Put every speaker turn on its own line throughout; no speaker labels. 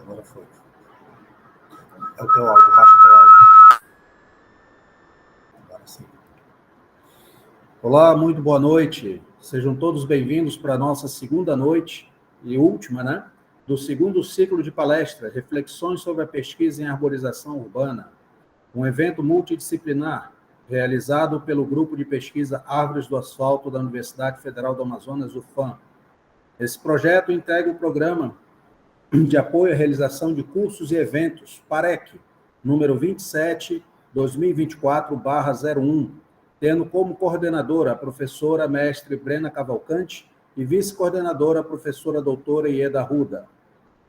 Agora foi. É o teu áudio, baixa o teu áudio. Agora sim. Olá, muito boa noite. Sejam todos bem-vindos para a nossa segunda noite e última, do segundo ciclo de palestra, Reflexões sobre a Pesquisa em Arborização Urbana, um evento multidisciplinar realizado pelo Grupo de Pesquisa Árvores do Asfalto da Universidade Federal do Amazonas, UFAM. Esse projeto integra o Programa de Apoio à Realização de Cursos e Eventos, PAREC, número 27, 2024/01, tendo como coordenadora a professora mestre Brena Cavalcante e vice-coordenadora a professora doutora Ieda Arruda.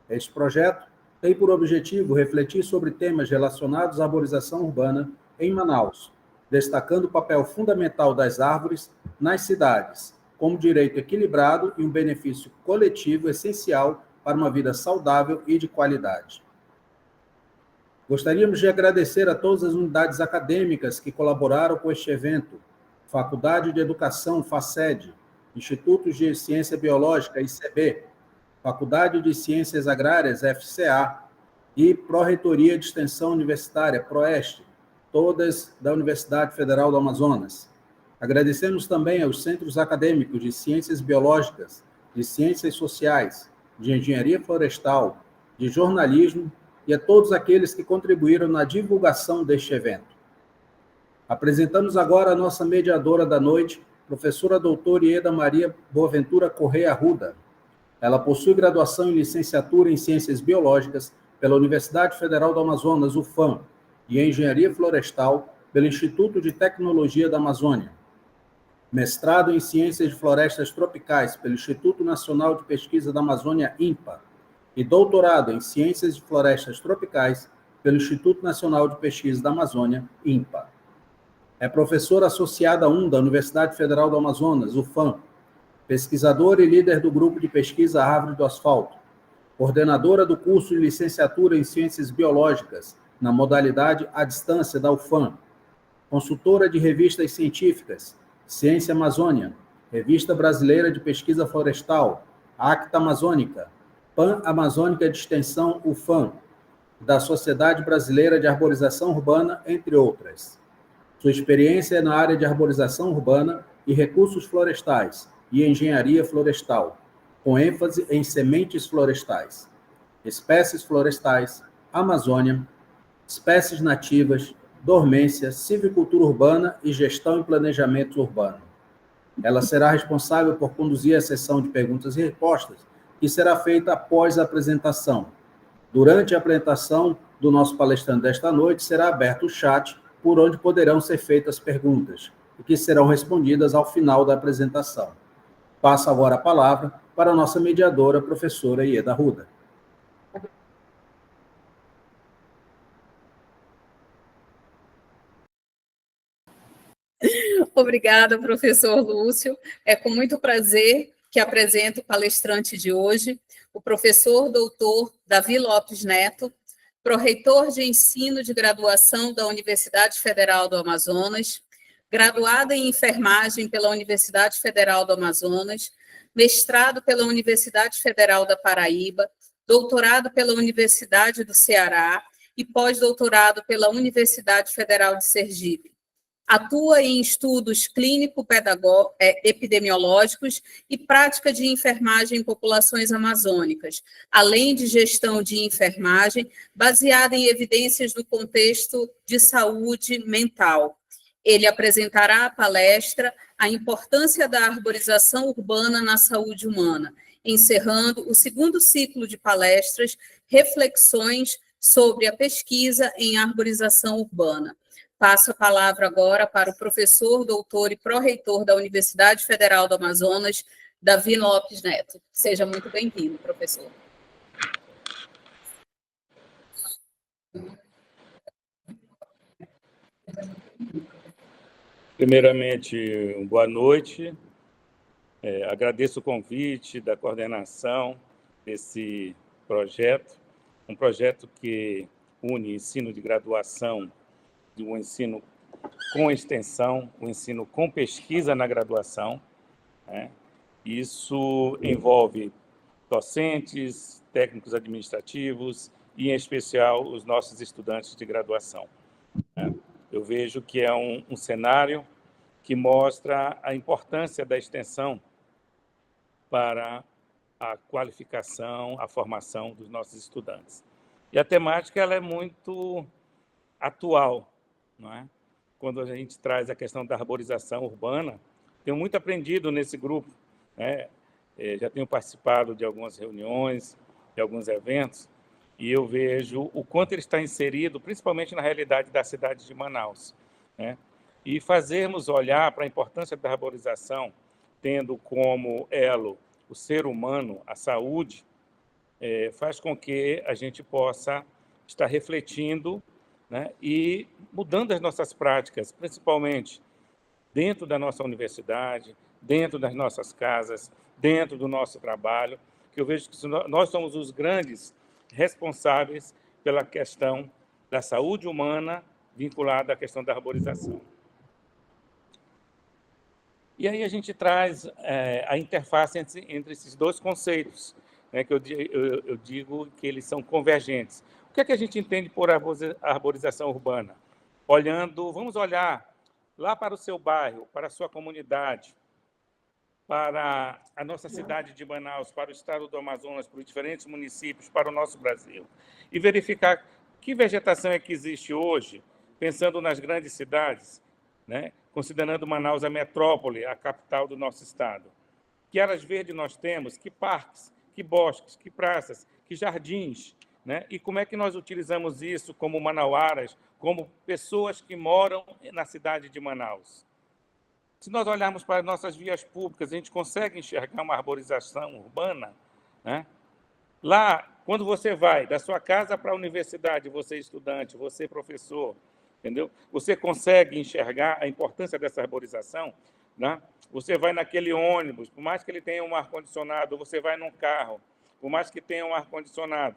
Este projeto tem por objetivo refletir sobre temas relacionados à arborização urbana em Manaus, destacando o papel fundamental das árvores nas cidades, como direito equilibrado e um benefício coletivo essencial para uma vida saudável e de qualidade. Gostaríamos de agradecer a todas as unidades acadêmicas que colaboraram com este evento, Faculdade de Educação, FACED, Institutos de Ciência Biológica, ICB, Faculdade de Ciências Agrárias, FCA, e Pró-Reitoria de Extensão Universitária, PROEST, todas da Universidade Federal do Amazonas. Agradecemos também aos centros acadêmicos de Ciências Biológicas, de Ciências Sociais, de Engenharia Florestal, de Jornalismo e a todos aqueles que contribuíram na divulgação deste evento. Apresentamos agora a nossa mediadora da noite, professora doutora Ieda Maria Boaventura Correia Arruda. Ela possui graduação em licenciatura em Ciências Biológicas pela Universidade Federal do Amazonas, UFAM, e em Engenharia Florestal pelo Instituto de Tecnologia da Amazônia. Mestrado em Ciências de Florestas Tropicais pelo Instituto Nacional de Pesquisa da Amazônia, INPA, e doutorado em Ciências de Florestas Tropicais pelo Instituto Nacional de Pesquisa da Amazônia, INPA. É professora associada 1 da Universidade Federal do Amazonas, UFAM, pesquisadora e líder do Grupo de Pesquisa Árvores do Asfalto, coordenadora do curso de licenciatura em Ciências Biológicas, na modalidade à distância da UFAM, consultora de revistas científicas, Ciência Amazônia, Revista Brasileira de Pesquisa Florestal, Acta Amazônica, Pan-Amazônica de Extensão UFAM, da Sociedade Brasileira de Arborização Urbana, entre outras. Sua experiência é na área de arborização urbana e recursos florestais e engenharia florestal, com ênfase em sementes florestais, espécies florestais, Amazônia, espécies nativas, dormência, silvicultura urbana e gestão e planejamento urbano. Ela será responsável por conduzir a sessão de perguntas e respostas, que será feita após a apresentação. Durante a apresentação do nosso palestrante desta noite, será aberto o chat, por onde poderão ser feitas perguntas, e que serão respondidas ao final da apresentação. Passo agora a palavra para a nossa mediadora, professora Ieda Arruda.
Obrigada, professor Lúcio. É com muito prazer que apresento o palestrante de hoje, o professor doutor Davi Lopes Neto, pró-reitor de ensino de graduação da Universidade Federal do Amazonas, graduado em enfermagem pela Universidade Federal do Amazonas, mestrado pela Universidade Federal da Paraíba, doutorado pela Universidade do Ceará e pós-doutorado pela Universidade Federal de Sergipe. Atua em estudos clínico-epidemiológicos e prática de enfermagem em populações amazônicas, além de gestão de enfermagem baseada em evidências do contexto de saúde mental. Ele apresentará a palestra A Importância da Arborização Urbana na Saúde Humana, encerrando o segundo ciclo de palestras Reflexões sobre a Pesquisa em Arborização Urbana. Passo a palavra agora para o professor, doutor e pró-reitor da Universidade Federal do Amazonas, Davi Lopes Neto. Seja muito bem-vindo, professor.
Primeiramente, boa noite. Agradeço o convite da coordenação desse projeto, um projeto que une ensino de graduação, o ensino com extensão, o ensino com pesquisa na graduação. Isso envolve docentes, técnicos administrativos e, em especial, os nossos estudantes de graduação. Eu vejo que é um cenário que mostra a importância da extensão para a qualificação, a formação dos nossos estudantes. E a temática ela é muito atual, não é? Quando a gente traz a questão da arborização urbana, tenho muito aprendido nesse grupo, né? Já tenho participado de algumas reuniões, de alguns eventos, e eu vejo o quanto ele está inserido, principalmente na realidade da cidade de Manaus, né? E fazermos olhar para a importância da arborização, tendo como elo o ser humano, a saúde, faz com que a gente possa estar refletindo, né, e mudando as nossas práticas, principalmente dentro da nossa universidade, dentro das nossas casas, dentro do nosso trabalho, que eu vejo que nós somos os grandes responsáveis pela questão da saúde humana vinculada à questão da arborização. E aí a gente traz a interface entre esses dois conceitos, né, que eu digo que eles são convergentes. O que é que a gente entende por arborização urbana? Vamos olhar lá para o seu bairro, para a sua comunidade, para a nossa cidade de Manaus, para o estado do Amazonas, para os diferentes municípios, para o nosso Brasil, e verificar que vegetação é que existe hoje, pensando nas grandes cidades, né? Considerando Manaus a metrópole, a capital do nosso estado. Que áreas verdes nós temos, que parques, que bosques, que praças, que jardins, né? E como é que nós utilizamos isso como manauaras, como pessoas que moram na cidade de Manaus? Se nós olharmos para as nossas vias públicas, a gente consegue enxergar uma arborização urbana, né? Lá, quando você vai da sua casa para a universidade, você estudante, você professor, entendeu? Você consegue enxergar a importância dessa arborização, né? Você vai naquele ônibus, por mais que ele tenha um ar-condicionado, você vai num carro, por mais que tenha um ar-condicionado,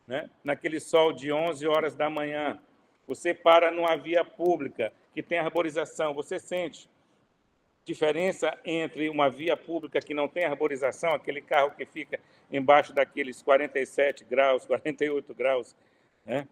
né? Naquele sol de 11 horas da manhã, você para numa via pública que tem arborização, você sente diferença entre uma via pública que não tem arborização, aquele carro que fica embaixo daqueles 47 graus, 48 graus, né?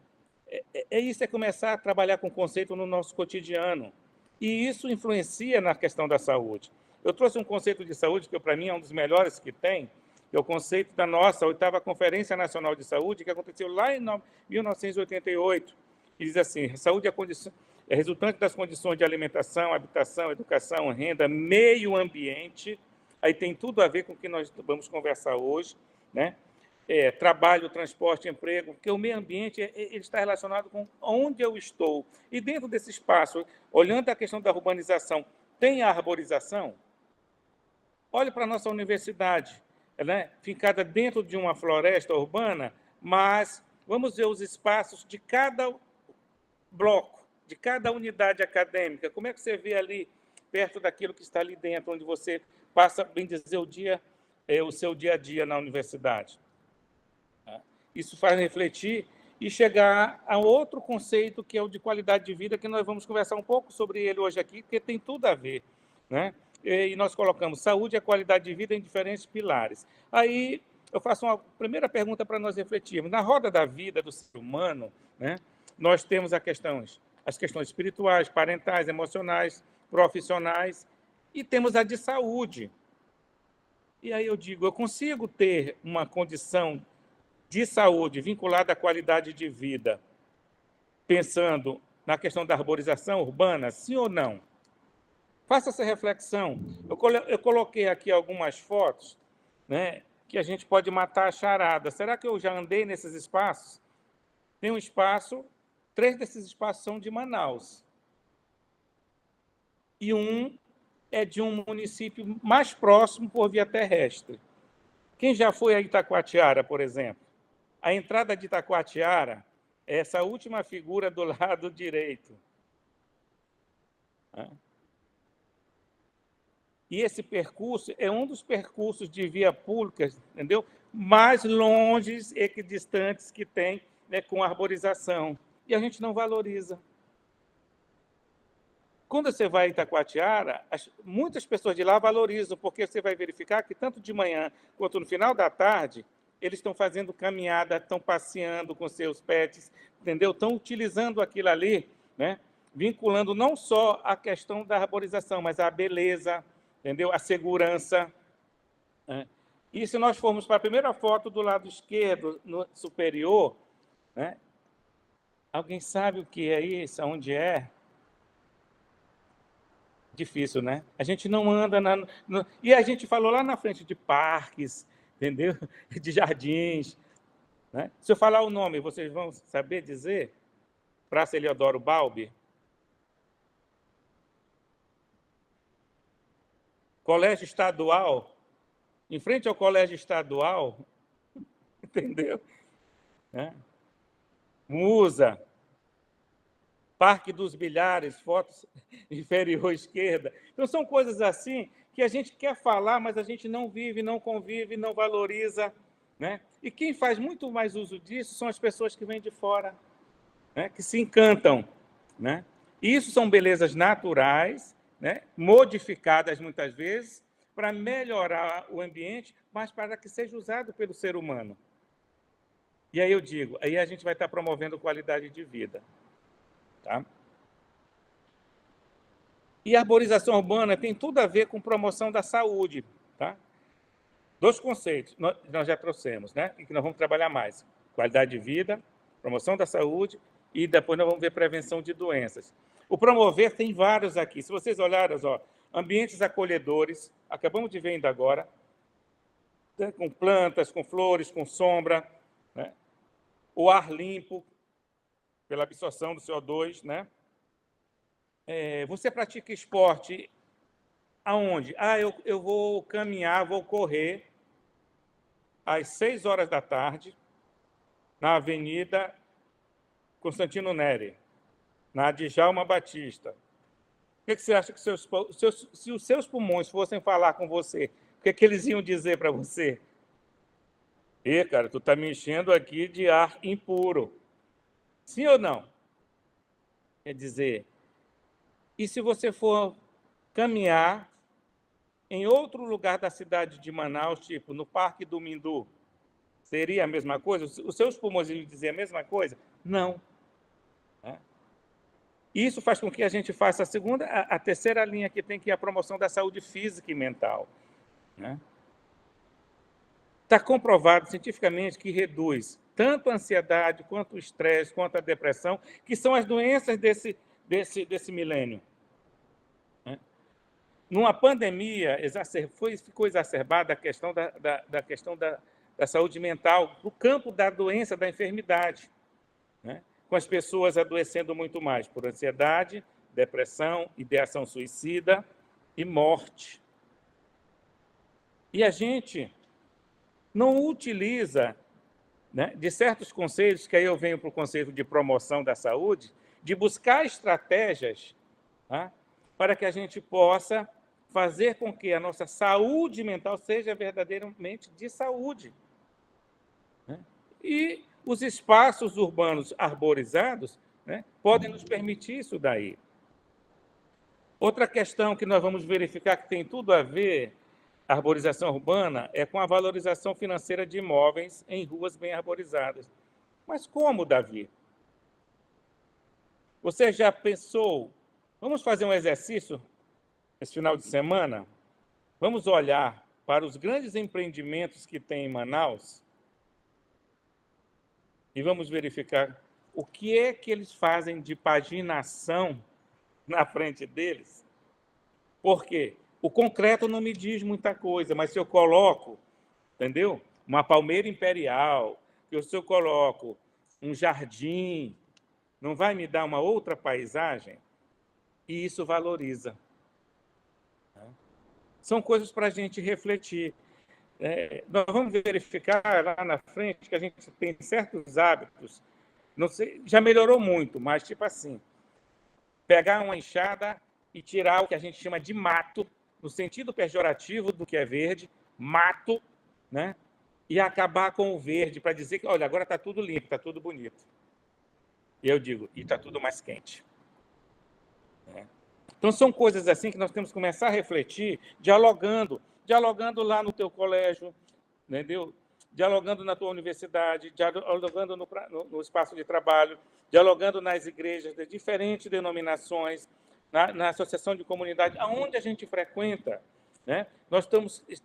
Isso é começar a trabalhar com o conceito no nosso cotidiano. E isso influencia na questão da saúde. Eu trouxe um conceito de saúde que, para mim, é um dos melhores que tem, que é o conceito da nossa 8ª Conferência Nacional de Saúde, que aconteceu lá em 1988. E diz assim: saúde é resultante das condições de alimentação, habitação, educação, renda, meio ambiente. Aí tem tudo a ver com o que nós vamos conversar hoje, né? Trabalho, transporte, emprego, porque o meio ambiente ele está relacionado com onde eu estou. E dentro desse espaço, olhando a questão da urbanização, tem a arborização? Olhe para a nossa universidade, né? Fincada dentro de uma floresta urbana, mas vamos ver os espaços de cada bloco, de cada unidade acadêmica. Como é que você vê ali, perto daquilo que está ali dentro, onde você passa, bem dizer, o seu dia a dia na universidade? Isso faz refletir e chegar a outro conceito, que é o de qualidade de vida, que nós vamos conversar um pouco sobre ele hoje aqui, porque tem tudo a ver, né? E nós colocamos saúde e a qualidade de vida em diferentes pilares. Aí eu faço uma primeira pergunta para nós refletirmos. Na roda da vida do ser humano, né, nós temos as questões espirituais, parentais, emocionais, profissionais, e temos a de saúde. E aí eu digo, eu consigo ter uma condição de saúde vinculada à qualidade de vida, pensando na questão da arborização urbana, sim ou não? Faça essa reflexão. Eu coloquei aqui algumas fotos, né, que a gente pode matar a charada. Será que eu já andei nesses espaços? Tem um espaço, 3 desses espaços são de Manaus. E um é de um município mais próximo por via terrestre. Quem já foi a Itacoatiara, por exemplo? A entrada de Itacoatiara é essa última figura do lado direito. E esse percurso é um dos percursos de via pública, entendeu? Mais longes e distantes que tem, né, com arborização. E a gente não valoriza. Quando você vai em Itacoatiara, muitas pessoas de lá valorizam, porque você vai verificar que tanto de manhã quanto no final da tarde, eles estão fazendo caminhada, estão passeando com seus pets, entendeu? Estão utilizando aquilo ali, né? Vinculando não só a questão da arborização, mas a beleza, entendeu? A segurança, né? E se nós formos para a primeira foto do lado esquerdo, no superior, né? Alguém sabe o que é isso? Onde é? Difícil, né? A gente não anda e a gente falou lá na frente de parques, entendeu? De jardins, né? Se eu falar o nome, vocês vão saber dizer? Praça Eliodoro Balbi? Colégio Estadual? Em frente ao Colégio Estadual, entendeu? Né? Musa, Parque dos Bilhares, fotos inferior esquerda. Então, são coisas assim que a gente quer falar, mas a gente não vive, não convive, não valoriza, né? E quem faz muito mais uso disso são as pessoas que vêm de fora, né? Que se encantam, né? Isso são belezas naturais, né? Modificadas muitas vezes, para melhorar o ambiente, mas para que seja usado pelo ser humano. E aí eu digo, aí a gente vai estar promovendo qualidade de vida. Tá? E a arborização urbana tem tudo a ver com promoção da saúde. Tá? 2 conceitos nós já trouxemos, né? E que nós vamos trabalhar mais. Qualidade de vida, promoção da saúde, e depois nós vamos ver prevenção de doenças. O promover tem vários aqui. Se vocês olharem, ó, ambientes acolhedores, acabamos de ver ainda agora, né? Com plantas, com flores, com sombra, né? O ar limpo, pela absorção do CO2, né? Você pratica esporte aonde? Eu vou caminhar, vou correr às 6 horas da tarde na Avenida Constantino Neri, na Djalma Batista. O que você acha que se os seus pulmões fossem falar com você, o que eles iam dizer para você? Cara, tu está me enchendo aqui de ar impuro. Sim ou não? Quer dizer, e se você for caminhar em outro lugar da cidade de Manaus, tipo no Parque do Mindu, seria a mesma coisa? Os seus pulmões iam dizer a mesma coisa? Não. Isso faz com que a gente faça a terceira linha que tem, que é a promoção da saúde física e mental. Está comprovado cientificamente que reduz tanto a ansiedade, quanto o estresse, quanto a depressão, que são as doenças desse milênio. Numa pandemia, ficou exacerbada a questão da saúde mental, no campo da doença, da enfermidade, né? Com as pessoas adoecendo muito mais por ansiedade, depressão, ideação suicida e morte. E a gente não utiliza, né, de certos conceitos, que aí eu venho para o conceito de promoção da saúde, de buscar estratégias, tá, para que a gente possa fazer com que a nossa saúde mental seja verdadeiramente de saúde. Né? E os espaços urbanos arborizados, né, podem nos permitir isso daí. Outra questão que nós vamos verificar que tem tudo a ver, a arborização urbana, é com a valorização financeira de imóveis em ruas bem arborizadas. Mas como, Davi? Você já pensou? Vamos fazer um exercício esse final de semana? Vamos olhar para os grandes empreendimentos que tem em Manaus e vamos verificar o que é que eles fazem de paginação na frente deles. Por quê? O concreto não me diz muita coisa, mas se eu coloco, entendeu? Uma palmeira imperial, se eu coloco um jardim, não vai me dar uma outra paisagem? E isso valoriza. São coisas para a gente refletir. Nós vamos verificar lá na frente que a gente tem certos hábitos, não sei, já melhorou muito, mas tipo assim, pegar uma enxada e tirar o que a gente chama de mato, no sentido pejorativo do que é verde, mato, né? E acabar com o verde para dizer que, olha, agora está tudo limpo, está tudo bonito. E eu digo, e está tudo mais quente. Então, são coisas assim que nós temos que começar a refletir, dialogando lá no teu colégio, entendeu? Dialogando na tua universidade, dialogando no espaço de trabalho, dialogando nas igrejas de diferentes denominações, na associação de comunidade, aonde a gente frequenta, né? Nós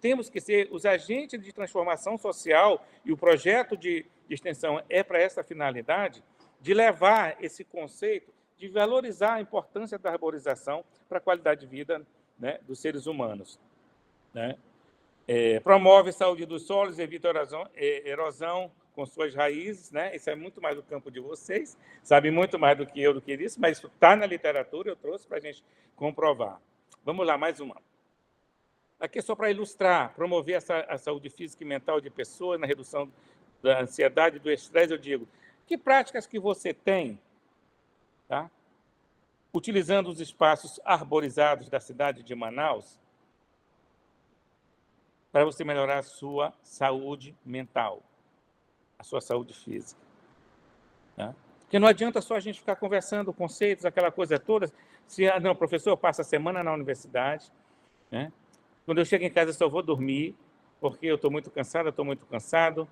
temos que ser os agentes de transformação social, e o projeto de extensão é para essa finalidade, de levar esse conceito, de valorizar a importância da arborização para a qualidade de vida, né, dos seres humanos, né? Promove saúde dos solos, evita erosão com suas raízes, né? Isso é muito mais do campo de vocês, sabem muito mais do que eu isso, mas isso está na literatura, eu trouxe para a gente comprovar. Vamos lá, mais uma. Aqui é só para ilustrar, promover a saúde física e mental de pessoas, na redução da ansiedade e do estresse. Eu digo, que práticas que você tem, tá? Utilizando os espaços arborizados da cidade de Manaus, para você melhorar a sua saúde mental, a sua saúde física. Tá? Porque não adianta só a gente ficar conversando conceitos, aquela coisa toda. Não, professor, eu passo a semana na universidade, né? Quando eu chego em casa, eu só vou dormir, porque eu estou muito cansado.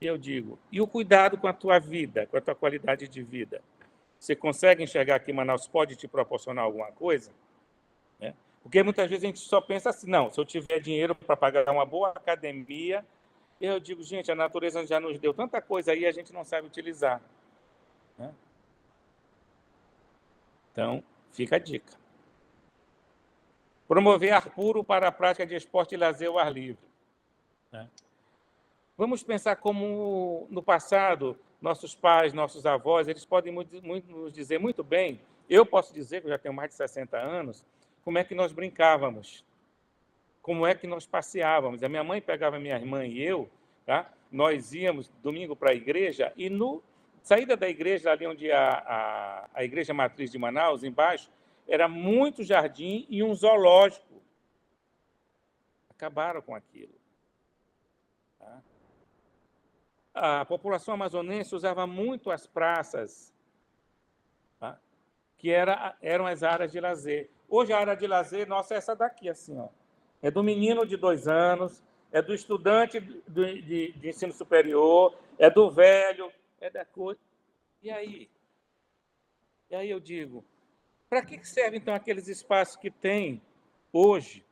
E eu digo, e o cuidado com a tua vida, com a tua qualidade de vida? Você consegue enxergar que Manaus pode te proporcionar alguma coisa? Né? Porque muitas vezes a gente só pensa assim, não, se eu tiver dinheiro para pagar uma boa academia, eu digo, gente, a natureza já nos deu tanta coisa aí, a gente não sabe utilizar. Né? Então, fica a dica. Promover ar puro para a prática de esporte e lazer ao ar livre. Né? Vamos pensar como, no passado, nossos pais, nossos avós, eles podem nos dizer muito bem, eu posso dizer, que eu já tenho mais de 60 anos, como é que nós brincávamos, como é que nós passeávamos. A minha mãe pegava minha irmã e eu, tá? Nós íamos domingo para a igreja, e no saída da igreja, ali onde a igreja matriz de Manaus, embaixo, era muito jardim e um zoológico. Acabaram com aquilo. Tá? A população amazonense usava muito as praças, tá? Que eram as áreas de lazer. Hoje, a área de lazer, nossa, é essa daqui, assim, ó. É do menino de 2 anos, é do estudante de ensino superior, é do velho, é da coisa. E aí? E aí eu digo, para que servem, então, aqueles espaços que tem hoje,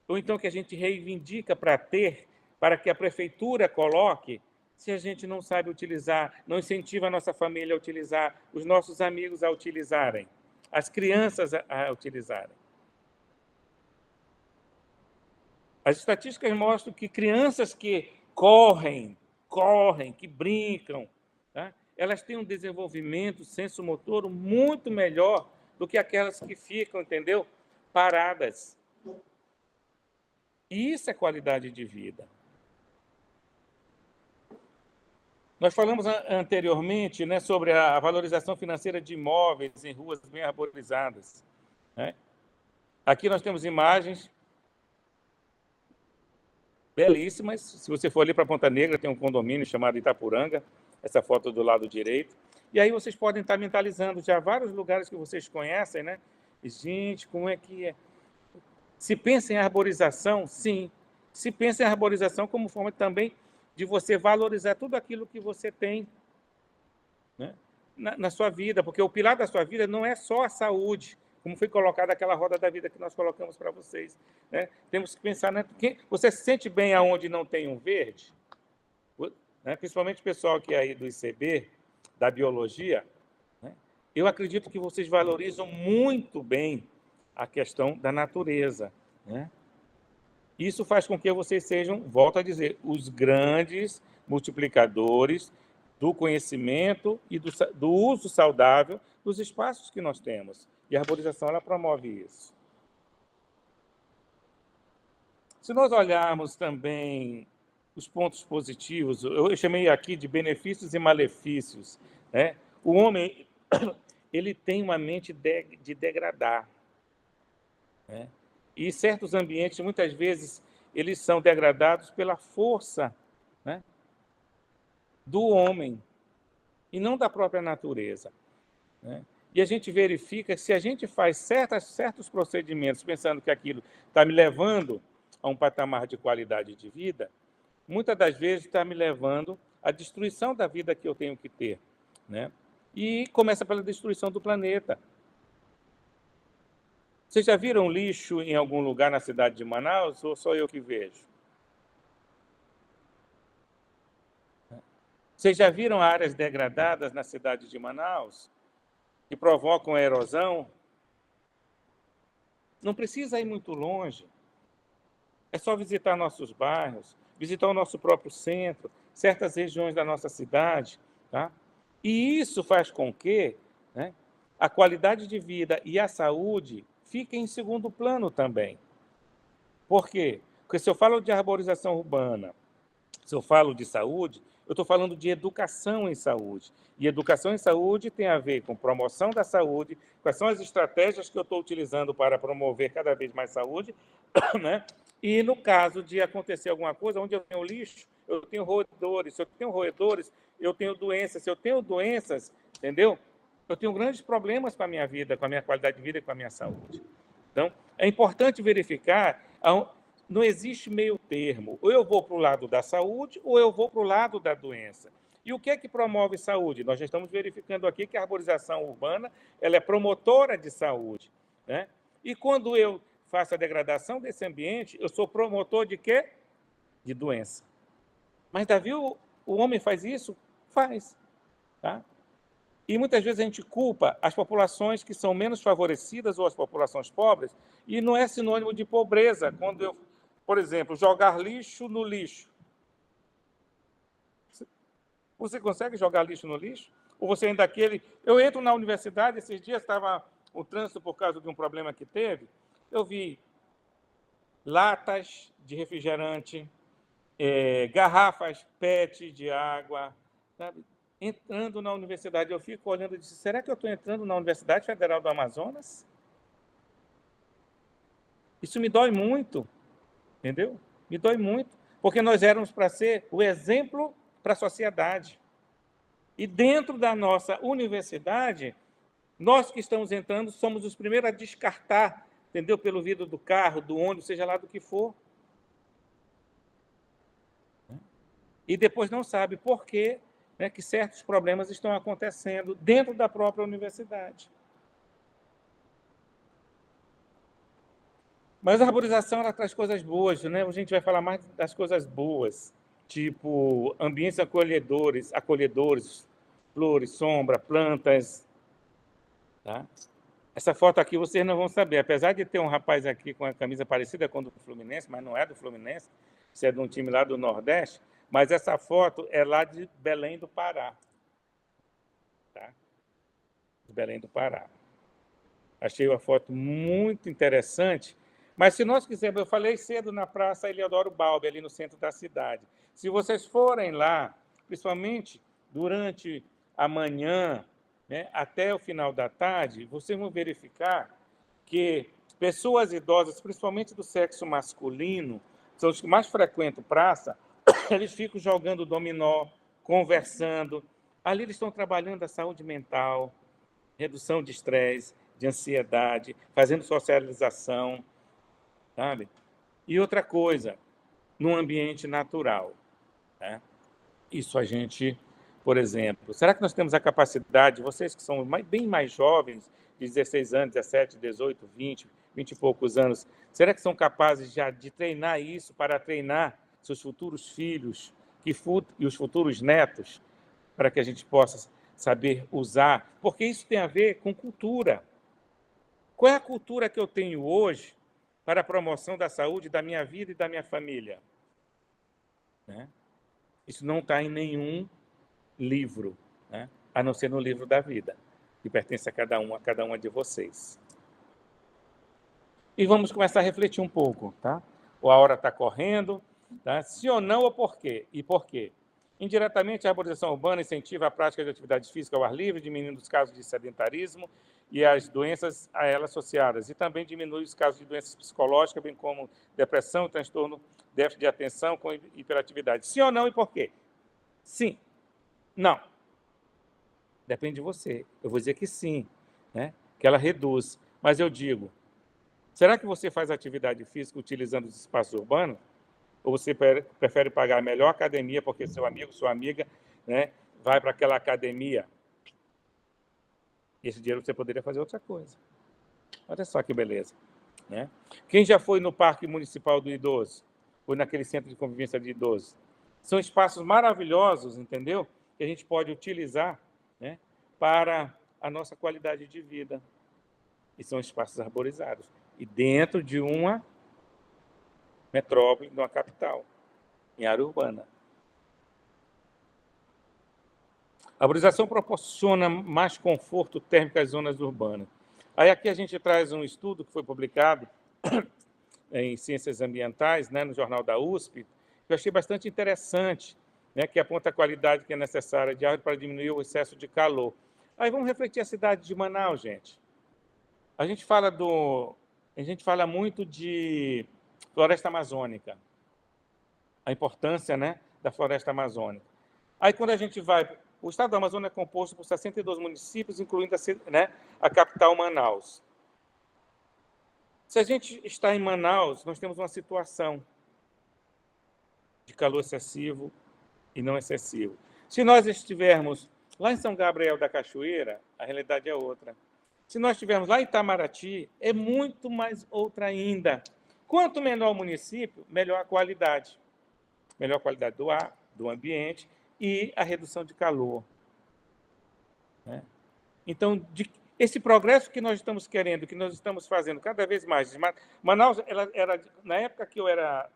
ou então que a gente reivindica para ter, para que a prefeitura coloque, se a gente não sabe utilizar, não incentiva a nossa família a utilizar, os nossos amigos a utilizarem, as crianças a utilizarem? As estatísticas mostram que crianças que correm, que brincam, tá? Elas têm um desenvolvimento sensomotor muito melhor do que aquelas que ficam, entendeu? Paradas. E isso é qualidade de vida. Nós falamos anteriormente, né, sobre a valorização financeira de imóveis em ruas bem arborizadas. Né? Aqui nós temos imagens belíssimas. Se você for ali para Ponta Negra, tem um condomínio chamado Itapuranga, essa foto do lado direito. E aí vocês podem estar mentalizando já vários lugares que vocês conhecem, né? E, gente, como é que é? Se pensa em arborização, sim. Se pensa em arborização como forma também de você valorizar tudo aquilo que você tem, né, na sua vida, porque o pilar da sua vida não é só a saúde, como foi colocado aquela roda da vida que nós colocamos para vocês. Né? Temos que pensar, né? Você se sente bem aonde não tem um verde? Né? Principalmente o pessoal que é aí do ICB, da biologia, né? Eu acredito que vocês valorizam muito bem a questão da natureza. Né? Isso faz com que vocês sejam, volto a dizer, os grandes multiplicadores do conhecimento e do uso saudável dos espaços que nós temos. E a arborização, ela promove isso. Se nós olharmos também os pontos positivos, eu chamei aqui de benefícios e malefícios. Né? O homem, ele tem uma mente de degradar. Né? E certos ambientes, muitas vezes, eles são degradados pela força, né, do homem, e não da própria natureza. Né? e a gente verifica que se a gente faz certos procedimentos pensando que aquilo está me levando a um patamar de qualidade de vida, muitas das vezes está me levando à destruição da vida que eu tenho que ter, né? E começa pela destruição do planeta. Vocês já viram lixo em algum lugar na cidade de Manaus ou só eu que vejo? Vocês já viram áreas degradadas na cidade de Manaus que provocam a erosão? Não precisa ir muito longe. É só visitar nossos bairros, visitar o nosso próprio centro, certas regiões da nossa cidade, tá? E isso faz com que, né, a qualidade de vida e a saúde fiquem em segundo plano também. Por quê? Porque se eu falo de arborização urbana, se eu falo de saúde, eu estou falando de educação em saúde. E educação em saúde tem a ver com promoção da saúde, quais são as estratégias que eu estou utilizando para promover cada vez mais saúde, né? E no caso de acontecer alguma coisa, onde eu tenho lixo, eu tenho roedores. Se eu tenho roedores, eu tenho doenças. Se eu tenho doenças, entendeu? Eu tenho grandes problemas com a minha vida, com a minha qualidade de vida e com a minha saúde. Então, é importante verificar, não existe meio termo. Ou eu vou para o lado da saúde, ou eu vou para o lado da doença. E o que é que promove saúde? Nós já estamos verificando aqui que a arborização urbana ela é promotora de saúde, né? E quando eu faço a degradação desse ambiente, eu sou promotor de quê? De doença. Mas, Davi, o homem faz isso? Faz. Tá? E muitas vezes a gente culpa as populações que são menos favorecidas ou as populações pobres, e não é sinônimo de pobreza. Quando eu, por exemplo, jogar lixo no lixo. Você consegue jogar lixo no lixo? Ou você ainda aquele... Eu entro na universidade, esses dias estava o trânsito por causa de um problema que teve, eu vi latas de refrigerante, garrafas PET de água, sabe? Entrando na universidade. Eu fico olhando e disse, será que eu estou entrando na Universidade Federal do Amazonas? Isso me dói muito, entendeu? Me dói muito, porque nós éramos para ser o exemplo para a sociedade. E dentro da nossa universidade, nós que estamos entrando somos os primeiros a descartar, entendeu? Pelo vidro do carro, do ônibus, seja lá do que for. E depois não sabe por quê, né, que certos problemas estão acontecendo dentro da própria universidade. Mas a arborização ela traz coisas boas, né? A gente vai falar mais das coisas boas, tipo ambientes acolhedores, flores, sombra, plantas. Tá? Essa foto aqui vocês não vão saber. Apesar de ter um rapaz aqui com a camisa parecida com a do Fluminense, mas não é do Fluminense, isso é de um time lá do Nordeste, mas essa foto é lá de Belém do Pará. Tá? De Belém do Pará. Achei uma foto muito interessante, mas se nós quisermos, eu falei cedo na Praça Eliodoro Balbi, ali no centro da cidade. Se vocês forem lá, principalmente durante a manhã, né, até o final da tarde, vocês vão verificar que pessoas idosas, principalmente do sexo masculino, são os que mais frequentam praça, eles ficam jogando dominó, conversando. Ali eles estão trabalhando a saúde mental, redução de estresse, de ansiedade, fazendo socialização, sabe? E outra coisa, num ambiente natural. Né? Isso a gente, por exemplo, será que nós temos a capacidade, vocês que são bem mais jovens, de 16 anos, 17, 18, 20 e poucos anos, será que são capazes já de treinar isso para treinar seus futuros filhos e os futuros netos, para que a gente possa saber usar? Porque isso tem a ver com cultura. Qual é a cultura que eu tenho hoje para a promoção da saúde da minha vida e da minha família? Né? Isso não está em nenhum livro, né? A não ser no livro da vida, que pertence a cada uma de vocês. E vamos começar a refletir um pouco, tá? A hora está correndo, tá? Sim ou não, ou por quê? E por quê? Indiretamente, a arborização urbana incentiva a prática de atividade física ao ar livre, diminuindo os casos de sedentarismo e as doenças a ela associadas, e também diminui os casos de doenças psicológicas, bem como depressão, transtorno, déficit de atenção com hiperatividade. Sim ou não, e por quê? Sim. Não. Depende de você. Eu vou dizer que sim. né, que ela reduz. Mas eu digo, será que você faz atividade física utilizando os espaços urbanos? Ou você prefere pagar a melhor academia porque seu amigo, sua amiga, né, vai para aquela academia? Esse dinheiro você poderia fazer outra coisa. Olha só que beleza, né? Quem já foi no Parque Municipal do Idoso? Ou naquele centro de convivência de idosos? São espaços maravilhosos, entendeu? Que a gente pode utilizar, né, para a nossa qualidade de vida. E são espaços arborizados. E dentro de uma metrópole, de uma capital, em área urbana. A arborização proporciona mais conforto térmico às zonas urbanas. Aí aqui a gente traz um estudo que foi publicado em Ciências Ambientais, né, no Jornal da USP, que eu achei bastante interessante, né, que aponta a qualidade que é necessária de árvore para diminuir o excesso de calor. Aí vamos refletir a cidade de Manaus, gente. A gente fala muito de floresta amazônica, a importância, né, da floresta amazônica. Aí quando a gente vai... O estado do Amazonas é composto por 62 municípios, incluindo né, a capital Manaus. Se a gente está em Manaus, nós temos uma situação de calor excessivo e não excessivo. Se nós estivermos lá em São Gabriel da Cachoeira, a realidade é outra. Se nós estivermos lá em Itamaraty, é muito mais outra ainda. Quanto menor o município, melhor a qualidade. Melhor a qualidade do ar, do ambiente e a redução de calor, né? Então, esse progresso que nós estamos querendo, que nós estamos fazendo cada vez mais. Manaus, ela era, na época que eu era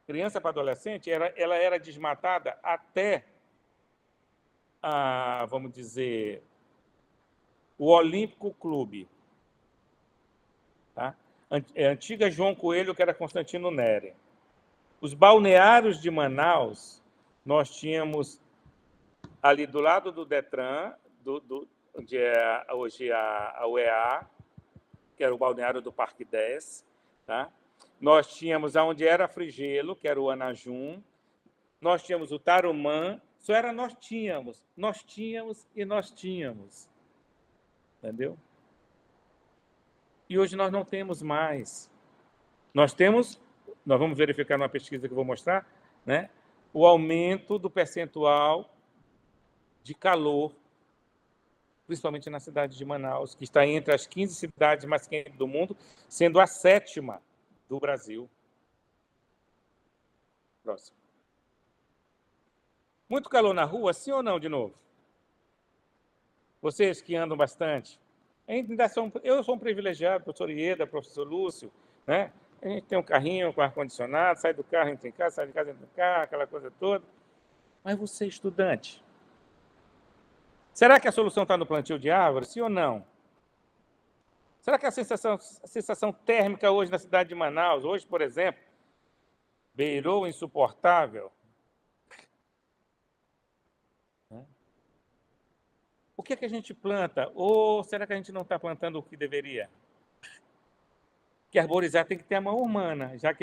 criança para adolescente, ela era desmatada até, vamos dizer, o Olímpico Clube. Tá? Antiga João Coelho, que era Constantino Neri. Os balneários de Manaus, nós tínhamos ali do lado do Detran, onde é hoje a UEA, que era o balneário do Parque 10, tá? Nós tínhamos onde era a Frigelo, que era o Anajum, nós tínhamos o Tarumã, só era nós tínhamos, entendeu? E hoje nós não temos mais. Nós vamos verificar numa pesquisa que eu vou mostrar, né, o aumento do percentual de calor, principalmente na cidade de Manaus, que está entre as 15 cidades mais quentes do mundo, sendo a 7ª do Brasil. Próximo. Muito calor na rua, sim ou não, de novo? Vocês que andam bastante. Eu sou um privilegiado, professor Ieda, professor Lúcio, né? A gente tem um carrinho com ar-condicionado, sai do carro, entra em casa, sai de casa, entra no carro, aquela coisa toda. Mas você, estudante, será que a solução está no plantio de árvores, sim ou não? Será que a sensação térmica hoje na cidade de Manaus, hoje, por exemplo, beirou o insuportável? O que é que a gente planta? Ou será que a gente não está plantando o que deveria? Que arborizar tem que ter a mão humana. Já que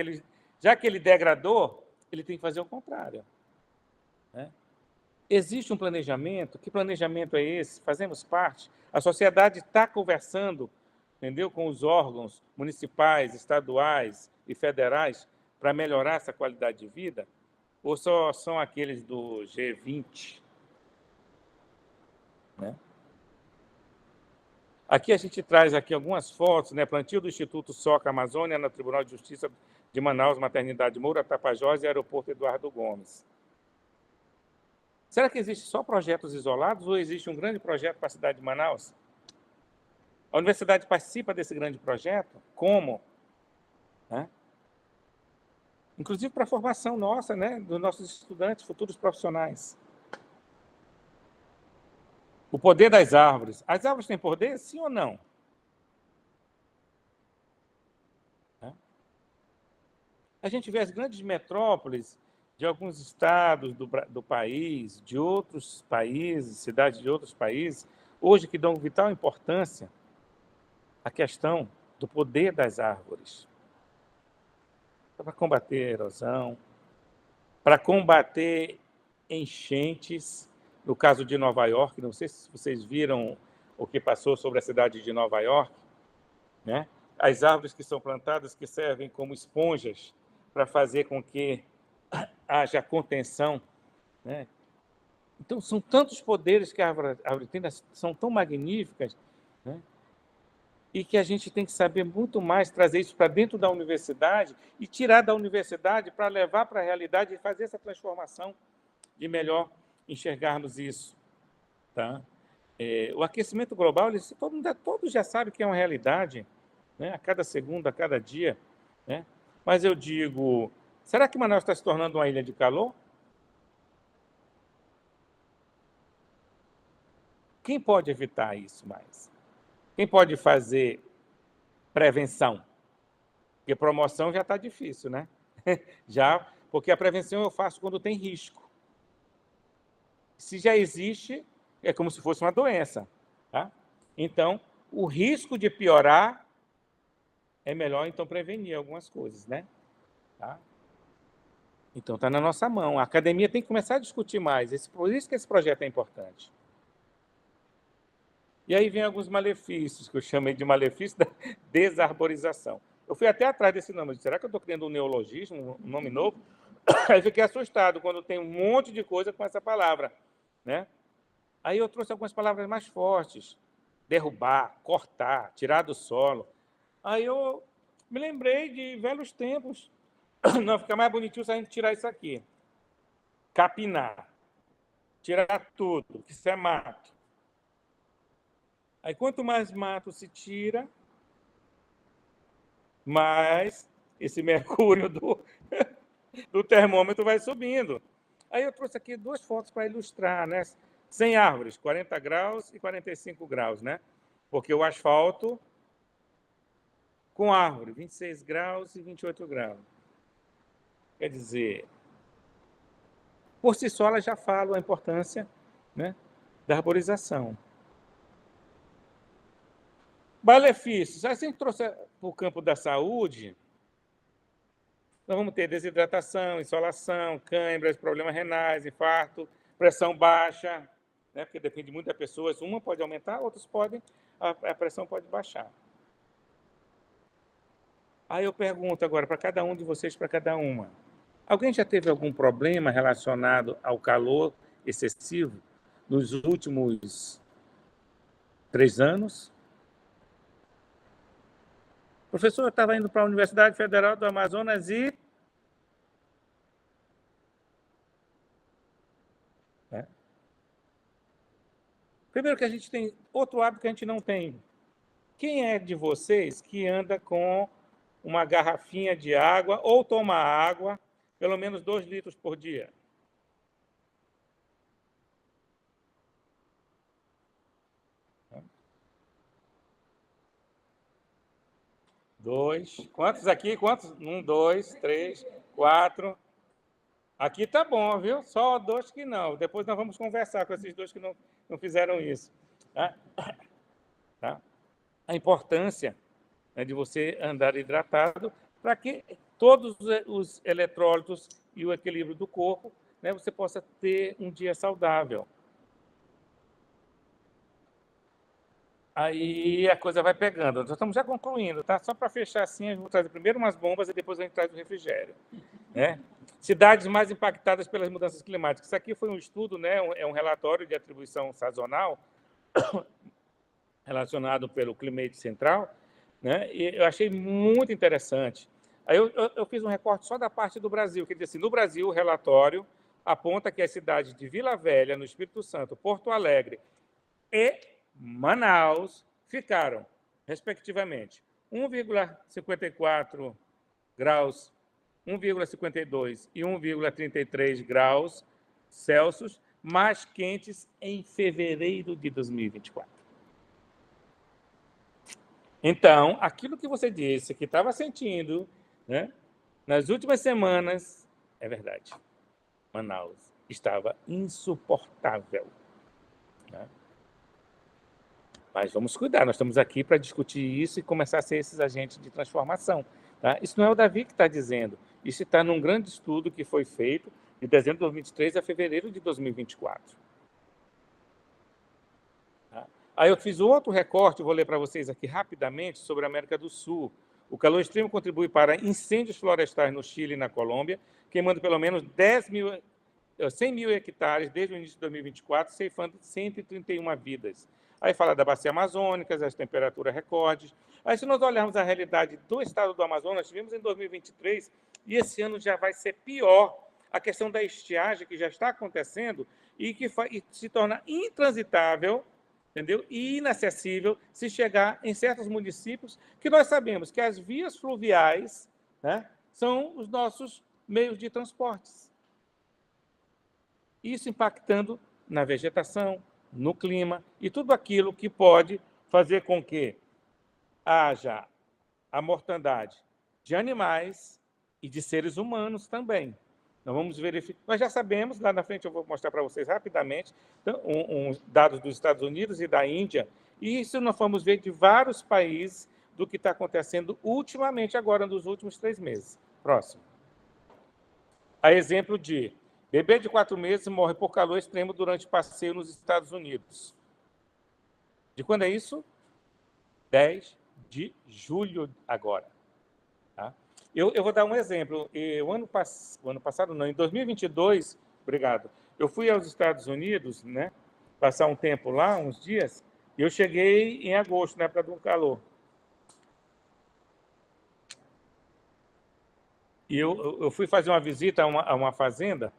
ele degradou, ele tem que fazer o contrário, né? Existe um planejamento. Que planejamento é esse? Fazemos parte. A sociedade está conversando, entendeu, com os órgãos municipais, estaduais e federais para melhorar essa qualidade de vida? Ou só são aqueles do G20? Né? Aqui a gente traz aqui algumas fotos, né? Plantio do Instituto Soca Amazônia no Tribunal de Justiça de Manaus, Maternidade Moura, Tapajós e Aeroporto Eduardo Gomes. Será que existem só projetos isolados ou existe um grande projeto para a cidade de Manaus? A universidade participa desse grande projeto? Como? Né? Inclusive para a formação nossa, né? Dos nossos estudantes, futuros profissionais. O poder das árvores. As árvores têm poder, sim ou não? A gente vê as grandes metrópoles de alguns estados do país, de outros países, cidades de outros países, hoje que dão vital importância à questão do poder das árvores. Para combater a erosão, para combater enchentes. No caso de Nova York, não sei se vocês viram o que passou sobre a cidade de Nova York, né? As árvores que são plantadas que servem como esponjas para fazer com que haja contenção, né? Então, são tantos poderes que a árvore tem, são tão magníficas, né? E que a gente tem que saber muito mais, trazer isso para dentro da universidade e tirar da universidade para levar para a realidade e fazer essa transformação de melhor enxergarmos isso. Tá? O aquecimento global, todos já sabem que é uma realidade, né? A cada segundo, a cada dia. Né? Mas eu digo, será que Manaus está se tornando uma ilha de calor? Quem pode evitar isso mais? Quem pode fazer prevenção? Porque promoção já está difícil, né? Já, porque a prevenção eu faço quando tem risco. Se já existe, é como se fosse uma doença. Tá? Então, o risco de piorar é melhor, então, prevenir algumas coisas, né? Tá? Então, está na nossa mão. A academia tem que começar a discutir mais. Por isso que esse projeto é importante. E aí vem alguns malefícios, que eu chamei de malefício da desarborização. Eu fui até atrás desse nome. Será que eu estou criando um neologismo, um nome novo? Aí fiquei assustado quando tem um monte de coisa com essa palavra. Né? Aí eu trouxe algumas palavras mais fortes. Derrubar, cortar, tirar do solo. Aí eu me lembrei de velhos tempos. Não, fica mais bonitinho se a gente tirar isso aqui. Capinar. Tirar tudo, que isso é mato. Aí, quanto mais mato se tira, mais esse mercúrio do termômetro vai subindo. Aí eu trouxe aqui 2 fotos para ilustrar, né? 100 árvores, 40 graus e 45 graus, né? Porque o asfalto com árvore, 26 graus e 28 graus. Quer dizer, por si só, ela já fala a importância, né, da arborização. Malefícios. Se a gente trouxer para o campo da saúde, nós vamos ter desidratação, insolação, câimbras, problemas renais, infarto, pressão baixa, né? Porque depende muito das pessoas. Uma pode aumentar, outras podem, a pressão pode baixar. Aí eu pergunto agora para cada um de vocês, para cada uma. Alguém já teve algum problema relacionado ao calor excessivo nos últimos 3 anos? Professor, eu estava indo para a Universidade Federal do Amazonas e... Primeiro que a gente tem outro hábito que a gente não tem. Quem é de vocês que anda com uma garrafinha de água ou toma água pelo menos 2 litros por dia? Dois. Quantos aqui? Quantos? 1, 2, 3, 4. Aqui tá bom, viu? Só 2 que não. Depois nós vamos conversar com esses 2 que não fizeram isso. Tá? A importância, né, de você andar hidratado para que todos os eletrólitos e o equilíbrio do corpo, né, você possa ter um dia saudável. Aí a coisa vai pegando. Nós estamos já concluindo, tá? Só para fechar assim, eu vou trazer primeiro umas bombas e depois a gente traz o refrigério. Né? Cidades mais impactadas pelas mudanças climáticas. Isso aqui foi um estudo, né? É um relatório de atribuição sazonal relacionado pelo Climate Central, né? E eu achei muito interessante. Aí eu fiz um recorte só da parte do Brasil, quer dizer assim, no Brasil o relatório aponta que as cidades de Vila Velha, no Espírito Santo, Porto Alegre e Manaus ficaram, respectivamente, 1,54 graus, 1,52 e 1,33 graus Celsius mais quentes em fevereiro de 2024. Então, aquilo que você disse, que estava sentindo, né, nas últimas semanas, é verdade. Manaus estava insuportável. Né? Mas vamos cuidar, nós estamos aqui para discutir isso e começar a ser esses agentes de transformação. Tá? Isso não é o Davi que está dizendo. Isso está num grande estudo que foi feito de dezembro de 2023 a fevereiro de 2024. Tá? Aí eu fiz outro recorte, vou ler para vocês aqui rapidamente, sobre a América do Sul. O calor extremo contribui para incêndios florestais no Chile e na Colômbia, queimando pelo menos 100 mil hectares desde o início de 2024, ceifando 131 vidas. Aí fala da bacia amazônica, as temperaturas recordes. Aí, se nós olharmos a realidade do estado do Amazonas, tivemos em 2023, e esse ano já vai ser pior, a questão da estiagem, que já está acontecendo, e que se torna intransitável, entendeu? E inacessível se chegar em certos municípios, que nós sabemos que as vias fluviais, né, são os nossos meios de transportes. Isso impactando na vegetação, no clima e tudo aquilo que pode fazer com que haja a mortandade de animais e de seres humanos também. Nós vamos verificar. Nós já sabemos, lá na frente eu vou mostrar para vocês rapidamente, dados dos Estados Unidos e da Índia, e isso nós vamos ver de vários países do que está acontecendo ultimamente, agora, nos últimos 3 meses. Próximo. A exemplo de bebê de 4 meses morre por calor extremo durante passeio nos Estados Unidos. De quando é isso? 10 de julho agora. Tá? Eu vou dar um exemplo. O ano passado, não, em 2022, obrigado, eu fui aos Estados Unidos, né, passar um tempo lá, uns dias, e eu cheguei em agosto, na época do calor. E eu fui fazer uma visita a uma fazenda,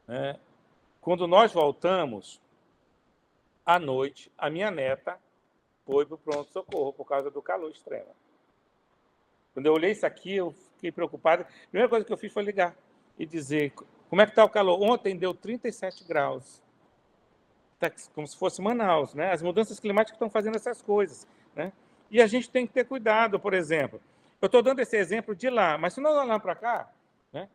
né? Quando nós voltamos, à noite, a minha neta foi para o pronto-socorro por causa do calor extremo. Quando eu olhei isso aqui, eu fiquei preocupado. A primeira coisa que eu fiz foi ligar e dizer, como é que está o calor? Ontem deu 37 graus. Tá como se fosse Manaus, né? As mudanças climáticas estão fazendo essas coisas, né? E a gente tem que ter cuidado, por exemplo. Eu estou dando esse exemplo de lá, mas se nós olharmos para cá, né?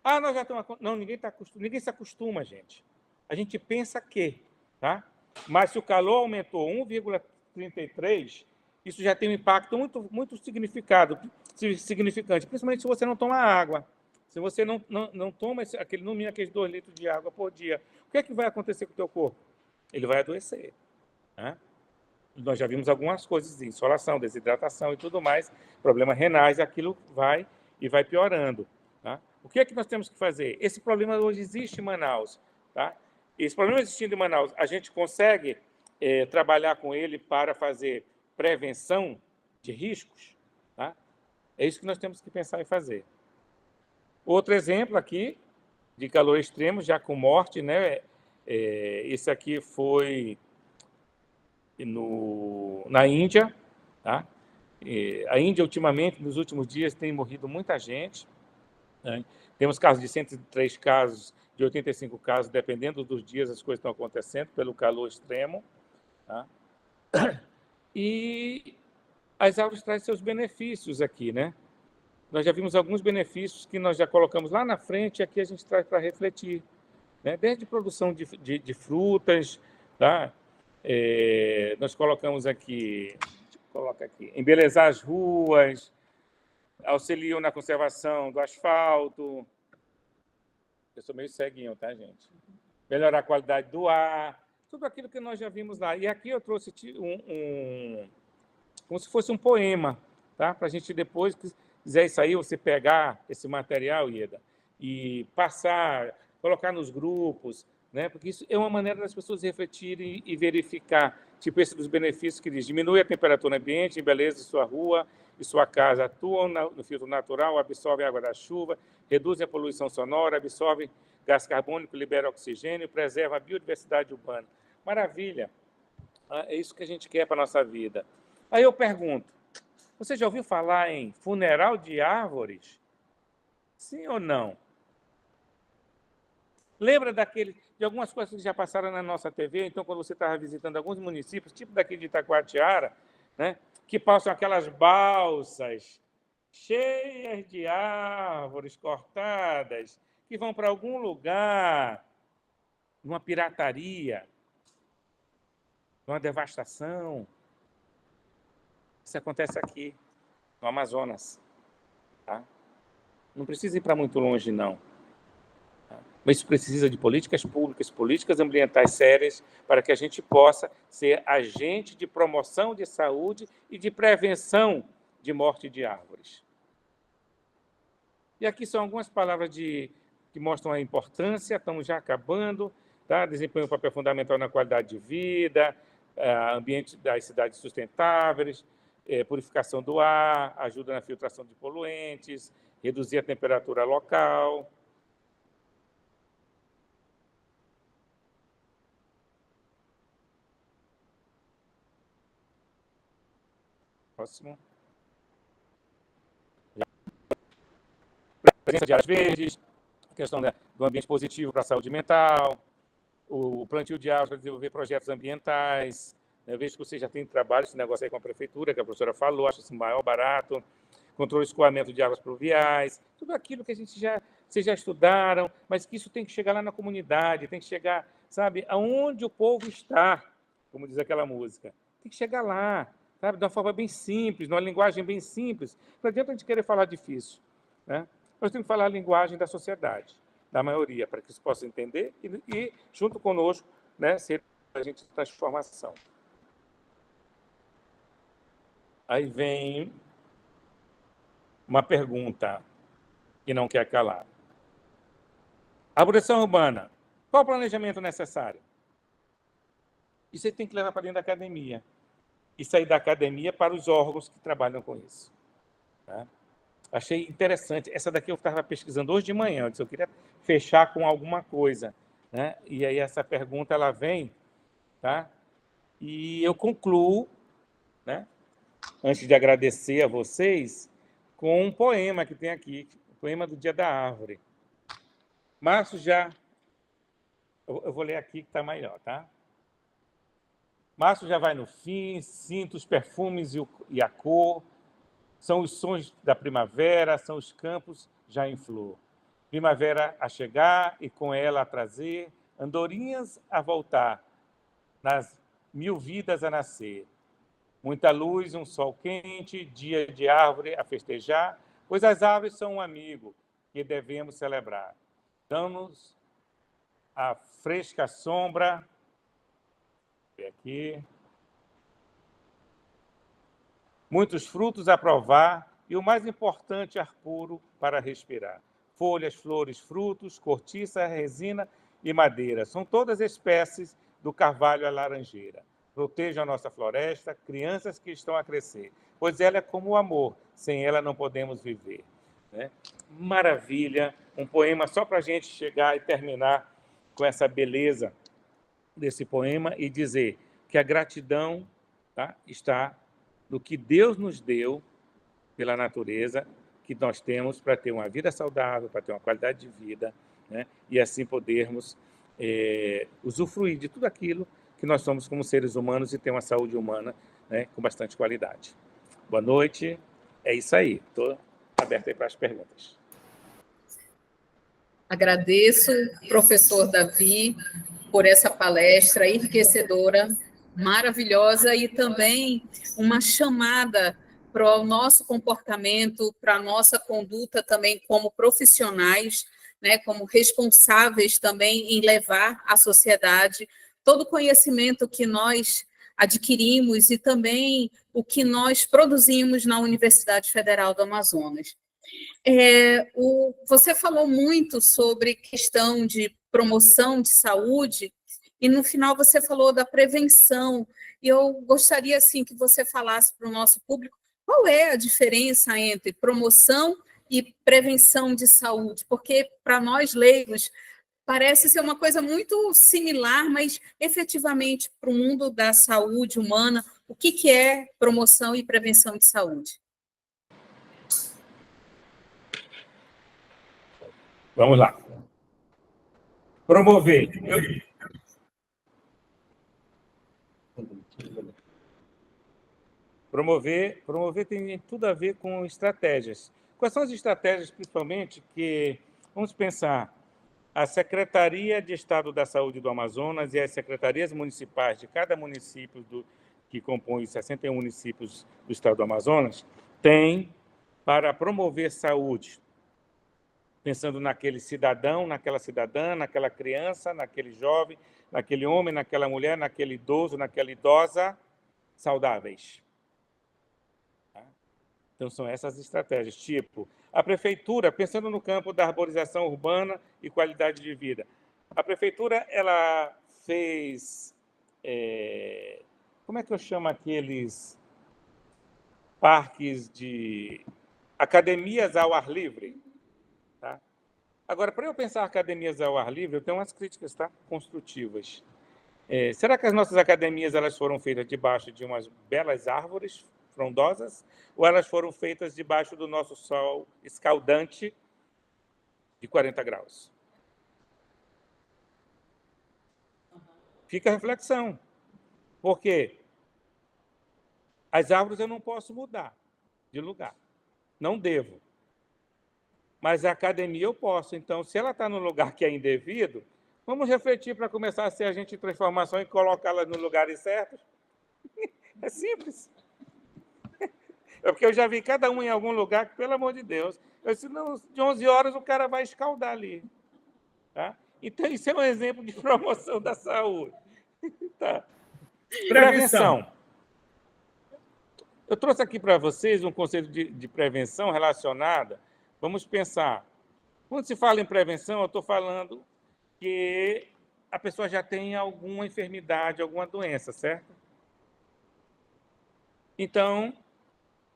Nós já estamos... Não, ninguém se acostuma, gente. A gente pensa que, tá? Mas se o calor aumentou 1,33, isso já tem um impacto muito significante, principalmente se você não toma água. Se você não toma no mínimo aqueles 2 litros de água por dia, o que é que vai acontecer com o teu corpo? Ele vai adoecer. Né? Nós já vimos algumas coisas de insolação, desidratação e tudo mais, problemas renais, aquilo vai piorando. Tá? O que é que nós temos que fazer? Esse problema hoje existe em Manaus. Tá? Esse problema existindo em Manaus, a gente consegue trabalhar com ele para fazer prevenção de riscos? Tá? É isso que nós temos que pensar em fazer. Outro exemplo aqui, de calor extremo, já com morte, né? Esse aqui foi na Índia. Tá? A Índia, ultimamente, nos últimos dias, tem morrido muita gente. Né? Temos casos de 103 casos, de 85 casos, dependendo dos dias, as coisas estão acontecendo pelo calor extremo. Tá? E as árvores trazem seus benefícios aqui, né? Nós já vimos alguns benefícios que nós já colocamos lá na frente e aqui a gente traz para refletir. Né? Desde produção de frutas, tá? Nós colocamos aqui, embelezar as ruas, auxiliam na conservação do asfalto. Eu sou meio ceguinho, tá, gente? Melhorar a qualidade do ar, tudo aquilo que nós já vimos lá. E aqui eu trouxe como se fosse um poema, tá? Para a gente depois, se quiser isso aí, você pegar esse material, Ieda, e passar, colocar nos grupos, né? Porque isso é uma maneira das pessoas refletirem e verificar, tipo esse dos benefícios que diz, diminui a temperatura ambiente, embeleza sua rua e sua casa, atuam no filtro natural, absorvem a água da chuva, reduzem a poluição sonora, absorvem gás carbônico, libera oxigênio, preserva a biodiversidade urbana. Maravilha! É isso que a gente quer para a nossa vida. Aí eu pergunto, você já ouviu falar em funeral de árvores? Sim ou não? Lembra de algumas coisas que já passaram na nossa TV? Então, quando você estava visitando alguns municípios, tipo daqui de Itacoatiara, né, que passam aquelas balsas cheias de árvores cortadas, que vão para algum lugar, numa pirataria, numa devastação. Isso acontece aqui, no Amazonas. Tá? Não precisa ir para muito longe, não. Tá? Mas isso precisa de políticas públicas, políticas ambientais sérias, para que a gente possa ser agente de promoção de saúde e de prevenção de morte de árvores. E aqui são algumas palavras que mostram a importância, estamos já acabando, tá? Desempenha um papel fundamental na qualidade de vida, ambiente das cidades sustentáveis, purificação do ar, ajuda na filtração de poluentes, reduzir a temperatura local. Próximo. Presença de áreas verdes, a questão do ambiente positivo para a saúde mental, o plantio de árvores para desenvolver projetos ambientais. Eu vejo que você já tem trabalho, esse negócio aí com a prefeitura, que a professora falou, acho isso maior, barato. Controle e escoamento de águas pluviais, tudo aquilo que vocês já estudaram, mas que isso tem que chegar lá na comunidade, tem que chegar, sabe, aonde o povo está, como diz aquela música. Tem que chegar lá, sabe, de uma forma bem simples, numa linguagem bem simples. Não adianta a gente querer falar difícil, né? Nós temos que falar a linguagem da sociedade, da maioria, para que eles possam entender e junto conosco, né, ser agente de transformação. Aí vem uma pergunta que não quer calar. Arborização urbana. Qual o planejamento necessário? Isso aí tem que levar para dentro da academia. E sair da academia para os órgãos que trabalham com isso. Tá? Achei interessante. Essa daqui eu estava pesquisando hoje de manhã. Eu queria fechar com alguma coisa, né? E aí essa pergunta ela vem, tá? E eu concluo, né? Antes de agradecer a vocês, com um poema que tem aqui, o poema do Dia da Árvore. Março já... Eu vou ler aqui que está maior, tá? Março já vai no fim, sinto os perfumes e a cor, são os sons da primavera, são os campos já em flor. Primavera a chegar e com ela a trazer, andorinhas a voltar, nas 1000 vidas a nascer. Muita luz, um sol quente, dia de árvore a festejar, pois as árvores são um amigo que devemos celebrar. Dão-nos a fresca sombra, aqui, muitos frutos a provar e o mais importante, ar puro para respirar. Folhas, flores, frutos, cortiça, resina e madeira. São todas espécies do carvalho à laranjeira. Protejam a nossa floresta, crianças que estão a crescer, pois ela é como o amor, sem ela não podemos viver. Né? Maravilha, um poema só para a gente chegar e terminar com essa beleza desse poema e dizer que a gratidão, tá, está no que Deus nos deu pela natureza, que nós temos para ter uma vida saudável, para ter uma qualidade de vida, né? E assim podermos usufruir de tudo aquilo que nós somos como seres humanos e ter uma saúde humana, né, com bastante qualidade. Boa noite. É isso aí. Estou aberto aí para as perguntas.
Agradeço, professor Davi, por essa palestra enriquecedora, maravilhosa e também uma chamada para o nosso comportamento, para a nossa conduta também como profissionais, né, como responsáveis também em levar à sociedade todo o conhecimento que nós adquirimos e também o que nós produzimos na Universidade Federal do Amazonas. Você falou muito sobre questão de promoção de saúde e no final você falou da prevenção. E eu gostaria assim que você falasse para o nosso público qual é a diferença entre promoção e prevenção de saúde, porque para nós leigos parece ser uma coisa muito similar, mas efetivamente para o mundo da saúde humana, o que é promoção e prevenção de saúde?
Vamos lá. Promover. Promover tem tudo a ver com estratégias. Quais são as estratégias, principalmente, que, vamos pensar, a Secretaria de Estado da Saúde do Amazonas e as secretarias municipais de cada município que compõe os 61 municípios do Estado do Amazonas têm para promover saúde? pensando naquele cidadão, naquela cidadã, naquela criança, naquele jovem, naquele homem, naquela mulher, naquele idoso, naquela idosa, saudáveis. Então, são essas estratégias. Tipo, a prefeitura, pensando no campo da arborização urbana e qualidade de vida, a prefeitura ela fez... como é que eu chamo aqueles parques de... academias ao ar livre? Tá? Agora, para eu pensar academias ao ar livre, eu tenho umas críticas, tá? Construtivas. Será que as nossas academias elas foram feitas debaixo de umas belas árvores frondosas ou elas foram feitas debaixo do nosso sol escaldante de 40 graus? Fica a reflexão. Porque as árvores eu não posso mudar de lugar. Não devo. Mas a academia eu posso. Então, se ela está num lugar que é indevido, vamos refletir para começar a ser agente de transformação e colocá-la nos lugares certos? É simples. É porque eu já vi cada um em algum lugar que, pelo amor de Deus, eu disse, não, de 11 horas o cara vai escaldar ali. Tá? Então, isso é um exemplo de promoção da saúde. Tá. Prevenção. Eu trouxe aqui para vocês um conceito de prevenção relacionada. Vamos pensar. Quando se fala em prevenção, eu estou falando que a pessoa já tem alguma enfermidade, alguma doença, certo? Então,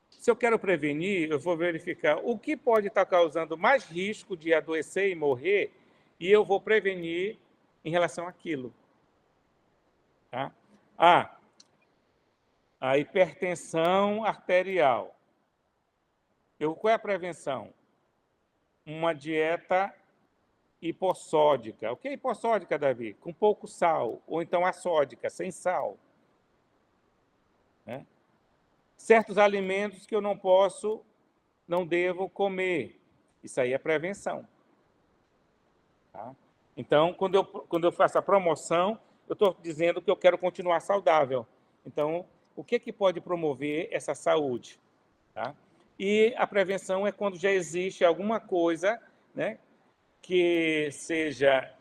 se eu quero prevenir, eu vou verificar o que pode estar causando mais risco de adoecer e morrer, e eu vou prevenir em relação àquilo. Tá? A hipertensão arterial. Qual é a prevenção? Uma dieta hipossódica. O que é hipossódica, Davi? Com pouco sal, ou então assódica, sem sal. Né? Certos alimentos que eu não devo comer. Isso aí é prevenção. Tá? Então, quando eu faço a promoção, eu estou dizendo que eu quero continuar saudável. Então, o que pode promover essa saúde? Tá? E a prevenção é quando já existe alguma coisa, né, que seja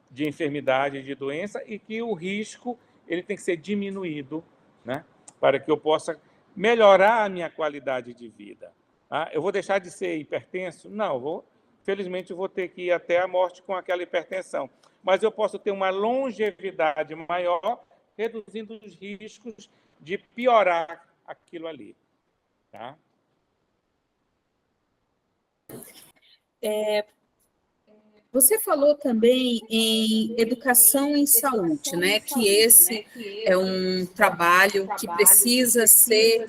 de enfermidade, de doença, e que o risco ele tem que ser diminuído, né, para que eu possa melhorar a minha qualidade de vida. Tá? Eu vou deixar de ser hipertenso? Não, felizmente eu vou ter que ir até a morte com aquela hipertensão. Mas eu posso ter uma longevidade maior, reduzindo os riscos de piorar aquilo ali. Tá?
Você falou também em educação em saúde, né? Que esse é um trabalho que precisa ser,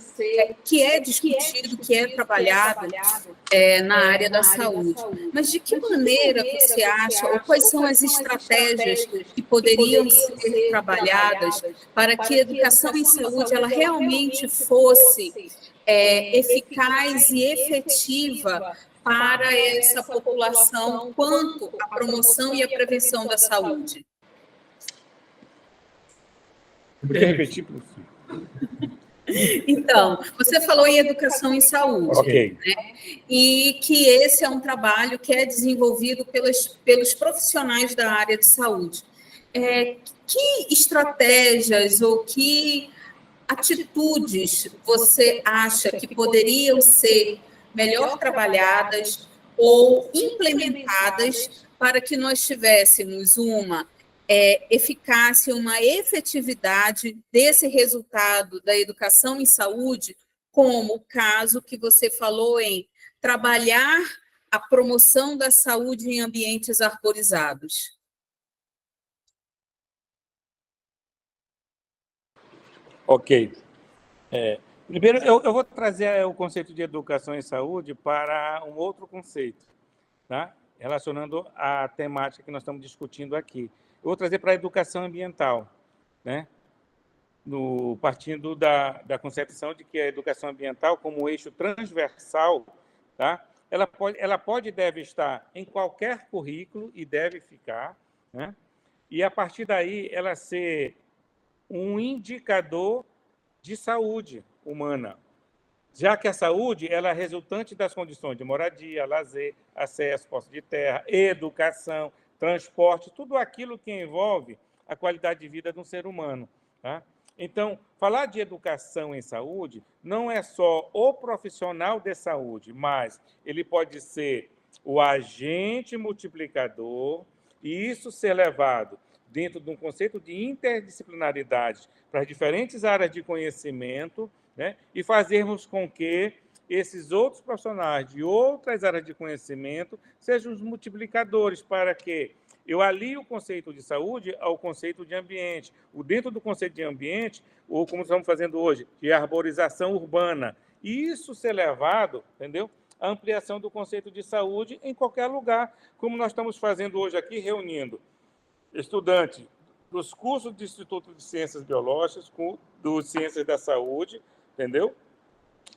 que é discutido, que é trabalhado na área da saúde. Mas de que maneira você acha, ou quais são as estratégias que poderiam ser trabalhadas para que a educação em saúde ela realmente fosse eficaz e efetiva para essa população quanto à promoção e à prevenção da saúde?
Poderia repetir, professor?
Então, você falou em educação em saúde,
okay,
né? E que esse é um trabalho que é desenvolvido pelos profissionais da área de saúde. Que estratégias ou que atitudes você acha que poderiam ser melhor trabalhadas ou implementadas para que nós tivéssemos uma eficácia, uma efetividade desse resultado da educação em saúde, como o caso que você falou em trabalhar a promoção da saúde em ambientes arborizados?
Ok. Primeiro, eu vou trazer o conceito de educação em saúde para um outro conceito, tá? Relacionando à temática que nós estamos discutindo aqui. Eu vou trazer para a educação ambiental, né? Partindo da concepção de que a educação ambiental, como eixo transversal, tá? Ela pode e deve estar em qualquer currículo e deve ficar, né? E, a partir daí, ela ser um indicador de saúde humana. já que a saúde ela é resultante das condições de moradia, lazer, acesso, posse de terra, educação, transporte, tudo aquilo que envolve a qualidade de vida de um ser humano. Tá? Então, falar de educação em saúde não é só o profissional de saúde, mas ele pode ser o agente multiplicador, e isso ser levado dentro de um conceito de interdisciplinaridade para as diferentes áreas de conhecimento, né? E fazermos com que esses outros profissionais de outras áreas de conhecimento sejam os multiplicadores para que eu alio o conceito de saúde ao conceito de ambiente. O dentro do conceito de ambiente, ou como estamos fazendo hoje, de arborização urbana. E isso ser levado, entendeu? A ampliação do conceito de saúde em qualquer lugar, como nós estamos fazendo hoje aqui, reunindo estudantes dos cursos do Instituto de Ciências Biológicas, dos Ciências da Saúde, entendeu?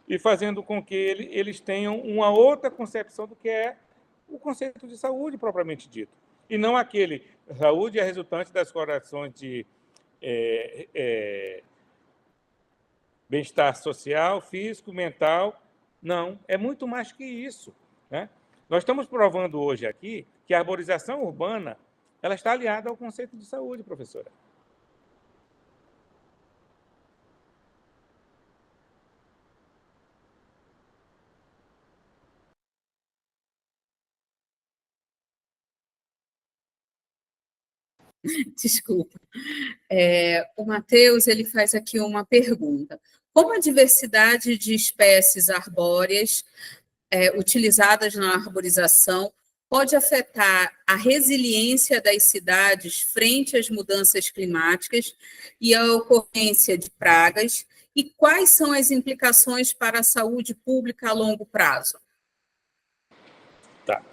E fazendo com que eles tenham uma outra concepção do que é o conceito de saúde propriamente dito. E não aquele, saúde é resultante das correlações de bem-estar social, físico, mental. Não, é muito mais que isso. Né? Nós estamos provando hoje aqui que a arborização urbana ela está aliada ao conceito de saúde, professora.
Desculpa. O Matheus ele faz aqui uma pergunta. Como a diversidade de espécies arbóreas utilizadas na arborização pode afetar a resiliência das cidades frente às mudanças climáticas e a ocorrência de pragas? E quais são as implicações para a saúde pública a longo prazo?
Tá.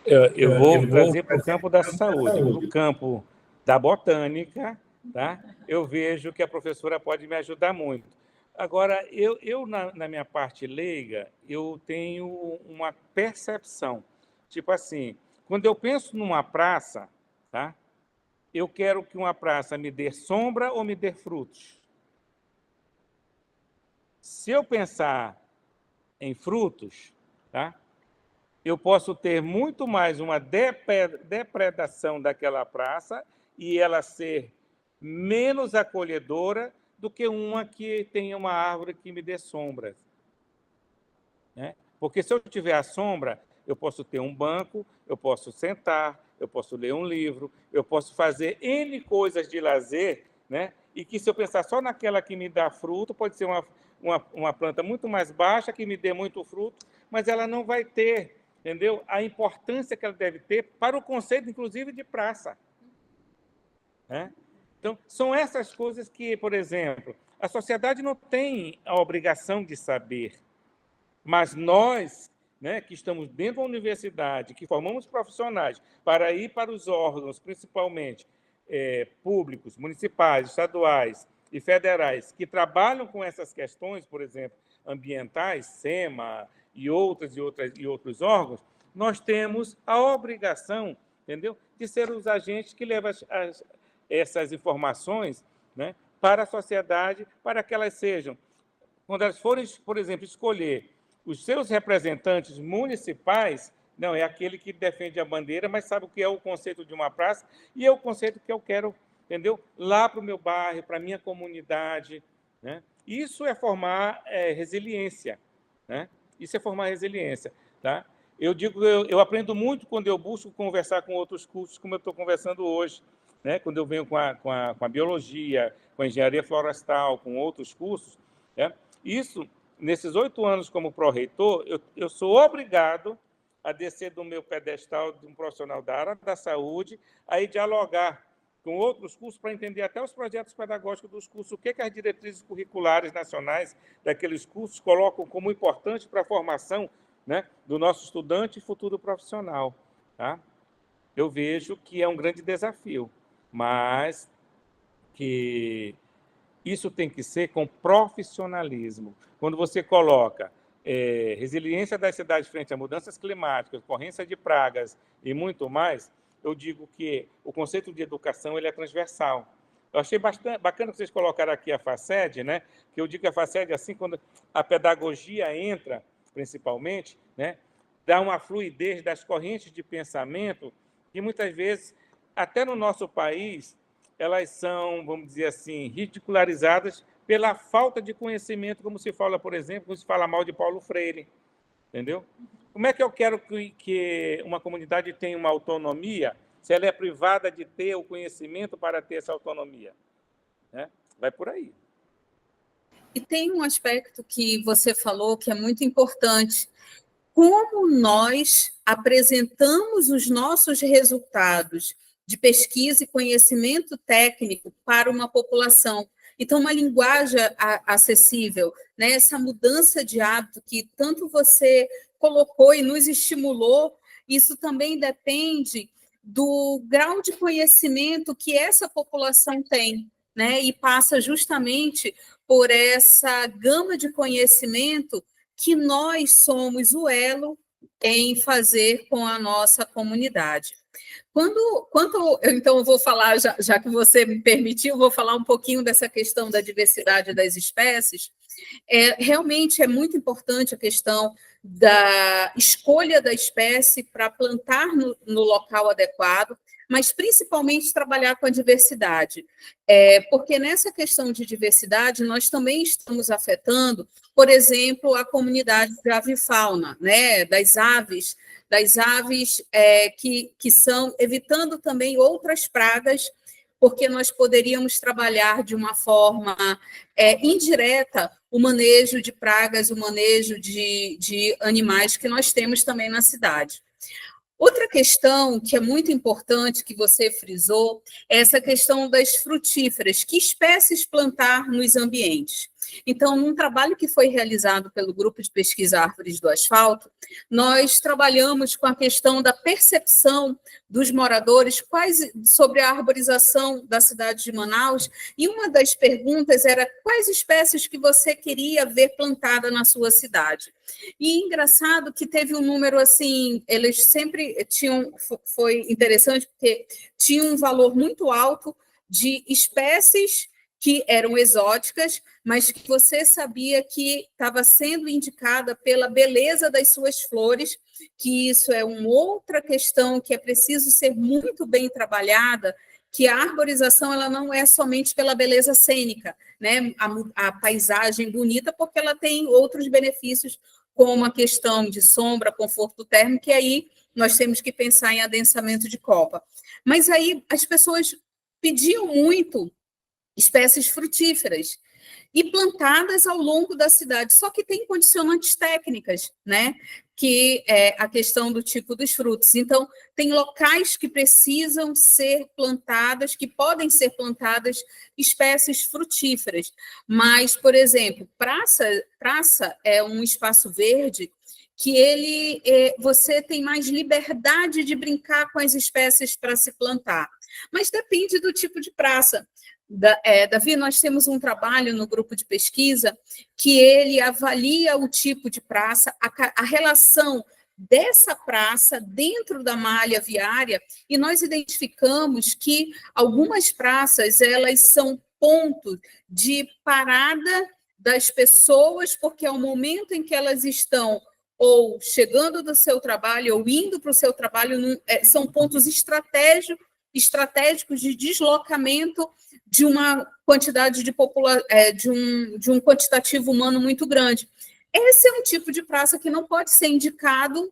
Eu vou trazer para o campo da saúde. No campo da botânica, tá? Eu vejo que a professora pode me ajudar muito. Agora, eu na minha parte leiga, eu tenho uma percepção. Tipo assim, quando eu penso numa praça, tá? Eu quero que uma praça me dê sombra ou me dê frutos. Se eu pensar em frutos, tá? Eu posso ter muito mais uma depredação daquela praça e ela ser menos acolhedora do que uma que tenha uma árvore que me dê sombra. Né? Porque se eu tiver a sombra, eu posso ter um banco, eu posso sentar, eu posso ler um livro, eu posso fazer N coisas de lazer, né? E que se eu pensar só naquela que me dá fruto, pode ser uma planta muito mais baixa, que me dê muito fruto, mas ela não vai ter, entendeu? A importância que ela deve ter para o conceito, inclusive, de praça. Né? Então, são essas coisas que, por exemplo, a sociedade não tem a obrigação de saber, mas nós, né, que estamos dentro da universidade, que formamos profissionais para ir para os órgãos, principalmente públicos, municipais, estaduais e federais, que trabalham com essas questões, por exemplo, ambientais, SEMA e outros órgãos, nós temos a obrigação, entendeu, de ser os agentes que levam essas informações, né, para a sociedade, para que elas sejam, quando elas forem, por exemplo, escolher os seus representantes municipais, não, é aquele que defende a bandeira, mas sabe o que é o conceito de uma praça, e é o conceito que eu quero, entendeu? Lá para o meu bairro, para a minha comunidade. Né? Isso é formar resiliência. Né? Isso é formar resiliência. Tá? Eu digo, eu aprendo muito quando eu busco conversar com outros cursos, como eu estou conversando hoje. Né? Quando eu venho com a biologia, com a engenharia florestal, com outros cursos. Né? Isso, nesses 8 anos como pró-reitor, eu sou obrigado a descer do meu pedestal de um profissional da área da saúde, a ir dialogar com outros cursos para entender até os projetos pedagógicos dos cursos, o que as diretrizes curriculares nacionais daqueles cursos colocam como importante para a formação, né, do nosso estudante e futuro profissional. Tá? Eu vejo que é um grande desafio, mas que isso tem que ser com profissionalismo. Quando você coloca resiliência das cidades frente a mudanças climáticas, ocorrência de pragas e muito mais, eu digo que o conceito de educação ele é transversal. Eu achei bastante bacana que vocês colocaram aqui a FACED, né? Que eu digo que a FACED, assim, quando a pedagogia entra, principalmente, né? Dá uma fluidez das correntes de pensamento que, muitas vezes, até no nosso país, elas são, vamos dizer assim, ridicularizadas pela falta de conhecimento, como se fala, por exemplo, quando se fala mal de Paulo Freire, entendeu? Como é que eu quero que uma comunidade tenha uma autonomia se ela é privada de ter o conhecimento para ter essa autonomia? Né? Vai por aí.
E tem um aspecto que você falou que é muito importante. Como nós apresentamos os nossos resultados de pesquisa e conhecimento técnico para uma população. Então, uma linguagem acessível, né? Essa mudança de hábito que tanto você colocou e nos estimulou, isso também depende do grau de conhecimento que essa população tem, né? E passa justamente por essa gama de conhecimento que nós somos o elo em fazer com a nossa comunidade. Então, eu vou falar, já que você me permitiu, vou falar um pouquinho dessa questão da diversidade das espécies. Realmente é muito importante a questão da escolha da espécie para plantar no local adequado, mas principalmente trabalhar com a diversidade. Porque nessa questão de diversidade, nós também estamos afetando, por exemplo, a comunidade de avifauna, né, das aves que são, evitando também outras pragas, porque nós poderíamos trabalhar de uma forma indireta o manejo de pragas, o manejo de animais que nós temos também na cidade. Outra questão que é muito importante, que você frisou, é essa questão das frutíferas. Que espécies plantar nos ambientes? Então, num trabalho que foi realizado pelo Grupo de Pesquisa Árvores do Asfalto, nós trabalhamos com a questão da percepção dos moradores sobre a arborização da cidade de Manaus, e uma das perguntas era quais espécies que você queria ver plantada na sua cidade. E engraçado que teve um número assim, eles sempre tinham, foi interessante porque tinha um valor muito alto de espécies que eram exóticas, mas que você sabia que estava sendo indicada pela beleza das suas flores, que isso é uma outra questão que é preciso ser muito bem trabalhada, que a arborização ela não é somente pela beleza cênica, né? A paisagem bonita, porque ela tem outros benefícios, como a questão de sombra, conforto térmico, e aí nós temos que pensar em adensamento de copa. Mas aí as pessoas pediam muito espécies frutíferas e plantadas ao longo da cidade, só que tem condicionantes técnicas, né? Que é a questão do tipo dos frutos. Então, tem locais que precisam ser plantadas, que podem ser plantadas espécies frutíferas. Mas, por exemplo, praça é um espaço verde que você tem mais liberdade de brincar com as espécies para se plantar. Mas depende do tipo de praça. Davi, nós temos um trabalho no grupo de pesquisa que ele avalia o tipo de praça, a relação dessa praça dentro da malha viária, e nós identificamos que algumas praças elas são pontos de parada das pessoas, porque é o momento em que elas estão ou chegando do seu trabalho ou indo para o seu trabalho, são pontos estratégicos de deslocamento de uma quantidade de de um quantitativo humano muito grande. Esse é um tipo de praça que não pode ser indicado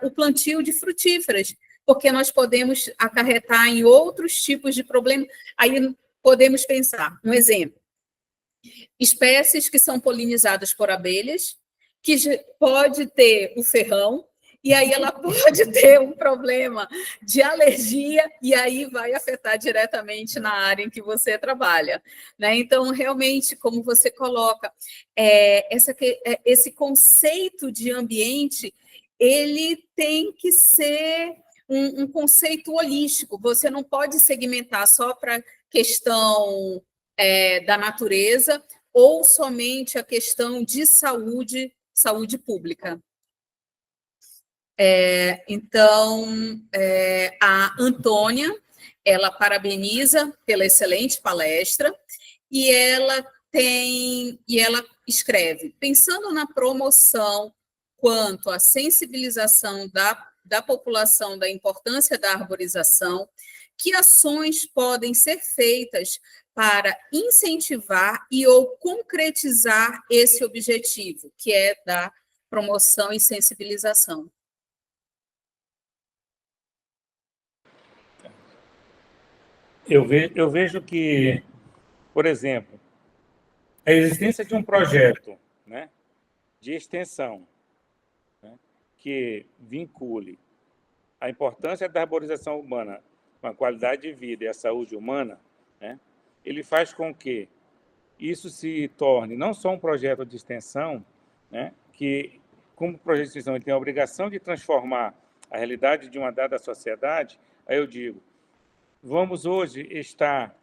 o plantio de frutíferas, porque nós podemos acarretar em outros tipos de problemas. Aí podemos pensar, um exemplo, espécies que são polinizadas por abelhas, que pode ter o ferrão, e aí ela pode ter um problema de alergia, e aí vai afetar diretamente na área em que você trabalha, né? Então, realmente, como você coloca, esse conceito de ambiente, ele tem que ser um conceito holístico, você não pode segmentar só para a questão da natureza, ou somente a questão de saúde pública. Então, a Antônia, ela parabeniza pela excelente palestra e ela escreve: pensando na promoção quanto à sensibilização da população da importância da arborização, que ações podem ser feitas para incentivar e ou concretizar esse objetivo, que é da promoção e sensibilização?
Eu vejo que, por exemplo, a existência de um projeto, né, de extensão, né, que vincule a importância da arborização urbana com a qualidade de vida e a saúde humana, né, ele faz com que isso se torne não só um projeto de extensão, né, que, como projeto de extensão, ele tem a obrigação de transformar a realidade de uma dada sociedade. Aí eu digo, vamos hoje estar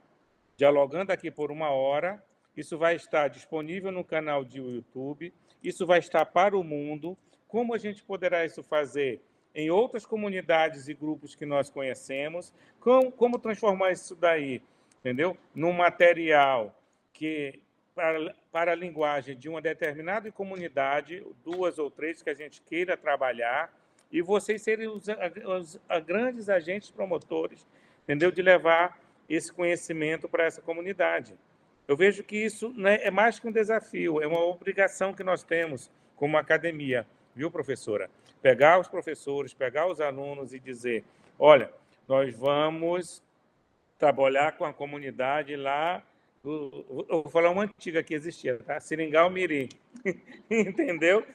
dialogando aqui por 1 hora, isso vai estar disponível no canal de YouTube, isso vai estar para o mundo. Como a gente poderá isso fazer em outras comunidades e grupos que nós conhecemos? Como transformar isso daí, entendeu? Num material que, para a linguagem de uma determinada comunidade, 2 ou 3 que a gente queira trabalhar, e vocês serem os grandes agentes promotores, entendeu? De levar esse conhecimento para essa comunidade. Eu vejo que isso, né, é mais que um desafio, é uma obrigação que nós temos como academia, viu, professora? Pegar os professores, pegar os alunos e dizer, olha, nós vamos trabalhar com a comunidade lá, eu vou falar uma antiga que existia, tá? Seringal Mirim, entendeu?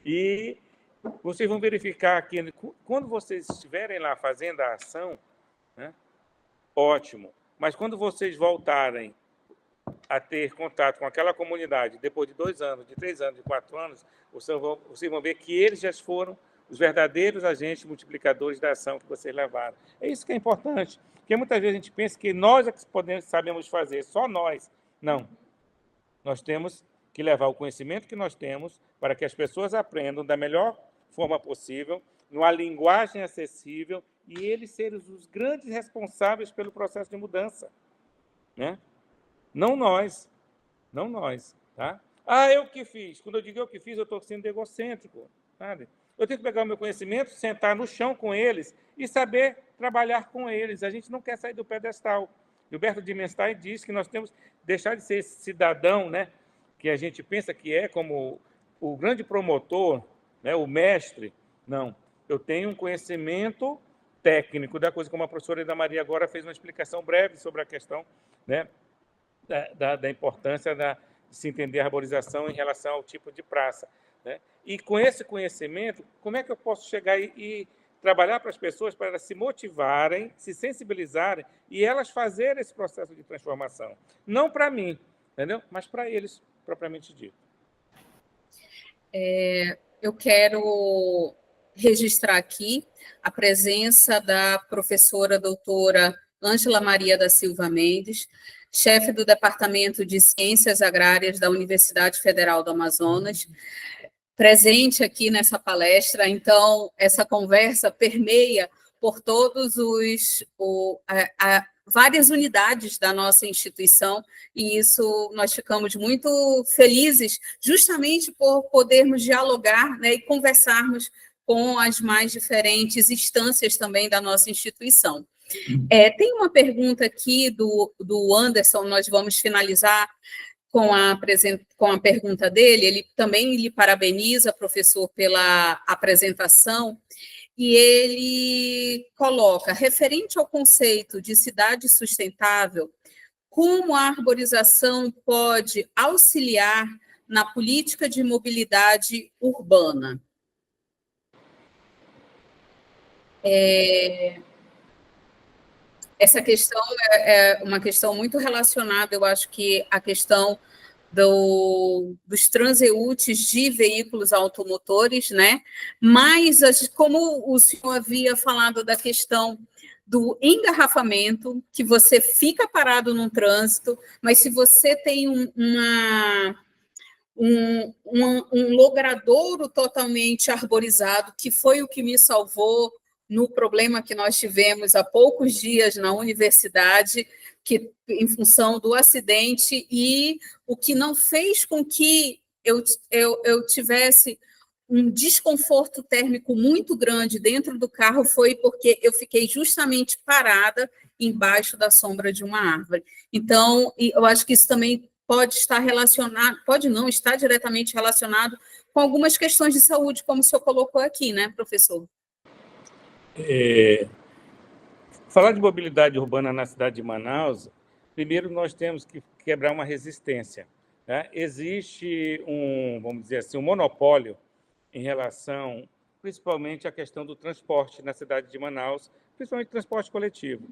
E vocês vão verificar que quando vocês estiverem lá fazendo a ação, né, ótimo, mas quando vocês voltarem a ter contato com aquela comunidade, depois de 2 anos, de 3 anos, de 4 anos, vocês vão ver que eles já foram os verdadeiros agentes multiplicadores da ação que vocês levaram. É isso que é importante, porque muitas vezes a gente pensa que nós é que sabemos fazer, só nós. Não. Nós temos que levar o conhecimento que nós temos para que as pessoas aprendam da melhor forma possível, numa linguagem acessível, e eles serem os grandes responsáveis pelo processo de mudança, né? Não nós, não nós, tá? Ah, eu que fiz. Quando eu digo eu que fiz, eu estou sendo egocêntrico, sabe? Eu tenho que pegar o meu conhecimento, sentar no chão com eles e saber trabalhar com eles. A gente não quer sair do pedestal. Gilberto de Menstein diz que nós temos que deixar de ser esse cidadão, né, que a gente pensa que é como o grande promotor, né, o mestre. Não, eu tenho um conhecimento técnico da coisa, como a professora Ida Maria agora fez uma explicação breve sobre a questão, né, da importância de se entender a arborização em relação ao tipo de praça, né? E com esse conhecimento, como é que eu posso chegar e trabalhar para as pessoas para elas se motivarem, se sensibilizarem e elas fazerem esse processo de transformação? Não para mim, entendeu? Mas para eles, propriamente dito.
Eu quero registrar aqui a presença da professora doutora Ângela Maria da Silva Mendes, chefe do Departamento de Ciências Agrárias da Universidade Federal do Amazonas, presente aqui nessa palestra. Então, essa conversa permeia por todos várias unidades da nossa instituição, e isso nós ficamos muito felizes, justamente por podermos dialogar, né, e conversarmos com as mais diferentes instâncias também da nossa instituição. Tem uma pergunta aqui do Anderson, nós vamos finalizar com a pergunta dele. Ele também lhe parabeniza, professor, pela apresentação, e ele coloca, referente ao conceito de cidade sustentável, como a arborização pode auxiliar na política de mobilidade urbana? Essa questão é uma questão muito relacionada, eu acho que a questão dos transeúntes de veículos automotores, né? Mas, como o senhor havia falado da questão do engarrafamento, que você fica parado num trânsito, mas se você tem um logradouro totalmente arborizado, que foi o que me salvou no problema que nós tivemos há poucos dias na universidade, que, em função do acidente, e o que não fez com que eu tivesse um desconforto térmico muito grande dentro do carro foi porque eu fiquei justamente parada embaixo da sombra de uma árvore. Então, eu acho que isso também pode estar relacionado, pode não estar diretamente relacionado com algumas questões de saúde, como o senhor colocou aqui, né, professor?
Falar de mobilidade urbana na cidade de Manaus, primeiro nós temos que quebrar uma resistência. Né? Existe vamos dizer assim, um monopólio em relação, principalmente, à questão do transporte na cidade de Manaus, principalmente transporte coletivo.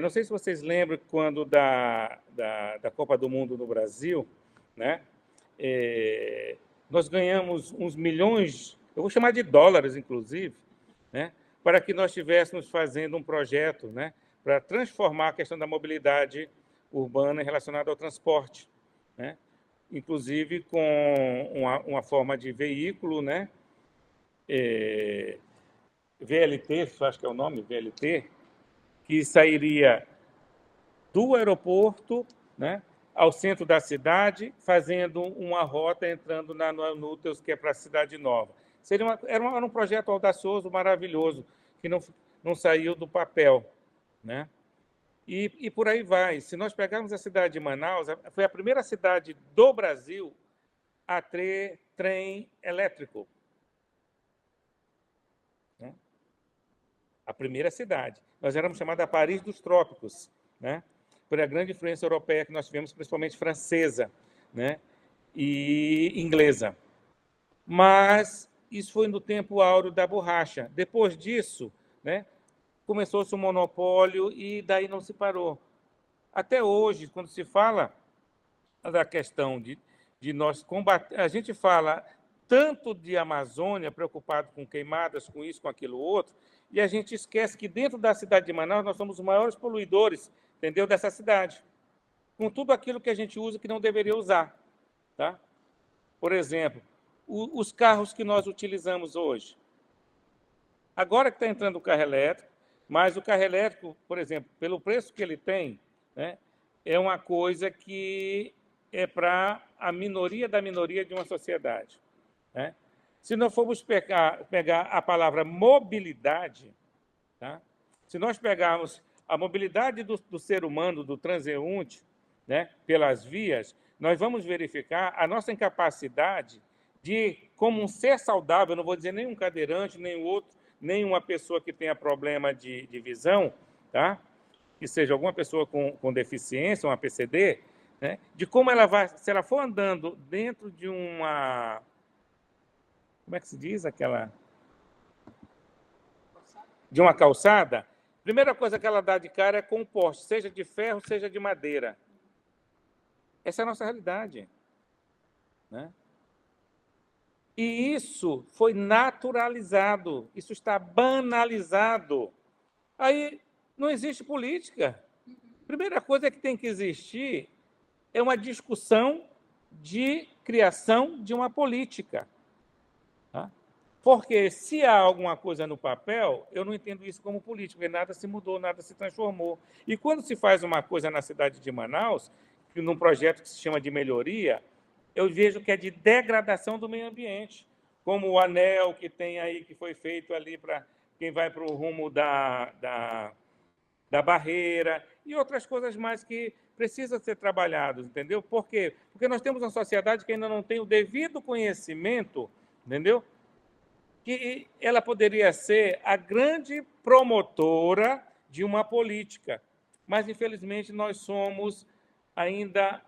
Não sei se vocês lembram quando da Copa do Mundo no Brasil, né? Nós ganhamos uns milhões, eu vou chamar de dólares, inclusive, né? Para que nós estivéssemos fazendo um projeto, né? Para transformar a questão da mobilidade urbana relacionada ao transporte, né? Inclusive com uma forma de veículo, né? VLT, acho que é o nome, VLT, que sairia do aeroporto, né, ao centro da cidade, fazendo uma rota entrando na Núteos, que é para a Cidade Nova. Era um projeto audacioso, maravilhoso, que não saiu do papel, né? E por aí vai. Se nós pegarmos a cidade de Manaus, foi a primeira cidade do Brasil a ter trem elétrico. Né? A primeira cidade. Nós éramos chamada Paris dos Trópicos, né? Por a grande influência europeia que nós tivemos, principalmente francesa, né? E inglesa. Mas isso foi no tempo áureo da borracha. Depois disso, né, começou-se um monopólio e daí não se parou. Até hoje, quando se fala da questão de nós combater, a gente fala tanto de Amazônia, preocupado com queimadas, com isso, com aquilo outro, e a gente esquece que dentro da cidade de Manaus nós somos os maiores poluidores, entendeu, dessa cidade, com tudo aquilo que a gente usa que não deveria usar. Tá? Por exemplo, os carros que nós utilizamos hoje. Agora que está entrando o carro elétrico, mas o carro elétrico, por exemplo, pelo preço que ele tem, né, é uma coisa que é para a minoria da minoria de uma sociedade. Né? Se nós formos pegar a palavra mobilidade, tá? Se nós pegarmos a mobilidade do ser humano, do transeunte, né, pelas vias, nós vamos verificar a nossa incapacidade de, como um ser saudável, não vou dizer nem um cadeirante, nem o outro, nem uma pessoa que tenha problema de visão, tá? Que seja alguma pessoa com deficiência, uma PCD, né? De como ela vai, se ela for andando dentro de uma... Como é que se diz aquela... De uma calçada, a primeira coisa que ela dá de cara é com o poste, seja de ferro, seja de madeira. Essa é a nossa realidade. Né? E isso foi naturalizado, isso está banalizado. Aí não existe política. A primeira coisa que tem que existir é uma discussão de criação de uma política. Tá? Porque se há alguma coisa no papel, eu não entendo isso como política, porque nada se mudou, nada se transformou. E quando se faz uma coisa na cidade de Manaus, num projeto que se chama de melhoria, eu vejo que é de degradação do meio ambiente, como o anel que tem aí, que foi feito ali para quem vai para o rumo da barreira, e outras coisas mais que precisam ser trabalhadas, entendeu? Por quê? Porque nós temos uma sociedade que ainda não tem o devido conhecimento, entendeu? Que ela poderia ser a grande promotora de uma política, mas, infelizmente, nós somos ainda...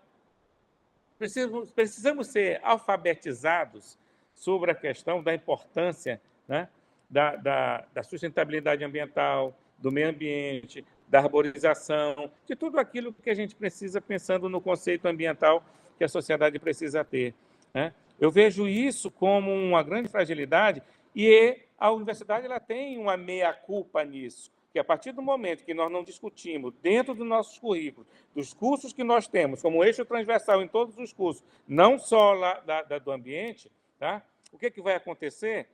Precisamos ser alfabetizados sobre a questão da importância, né, da sustentabilidade ambiental, do meio ambiente, da arborização, de tudo aquilo que a gente precisa pensando no conceito ambiental que a sociedade precisa ter. Né? Eu vejo isso como uma grande fragilidade e a universidade ela tem uma meia-culpa nisso, que a partir do momento que nós não discutimos dentro dos nossos currículos, dos cursos que nós temos, como eixo transversal em todos os cursos, não só lá do ambiente, tá? O que vai acontecer?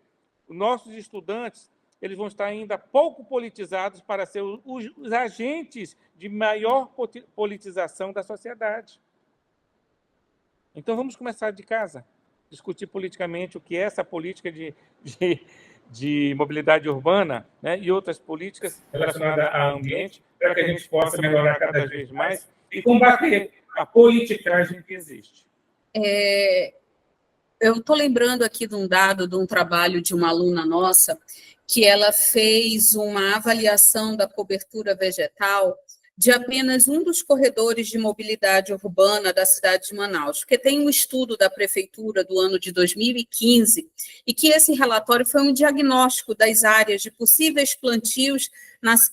Nossos estudantes eles vão estar ainda pouco politizados para ser os agentes de maior politização da sociedade. Então, vamos começar de casa, discutir politicamente o que é essa política de mobilidade urbana, né, e outras políticas relacionadas ao ambiente, para que a gente possa melhorar cada vez mais e combater a politicagem que existe.
Eu estou lembrando aqui de um dado, de um trabalho de uma aluna nossa, que ela fez uma avaliação da cobertura vegetal de apenas um dos corredores de mobilidade urbana da cidade de Manaus, porque tem um estudo da prefeitura do ano de 2015, e que esse relatório foi um diagnóstico das áreas de possíveis plantios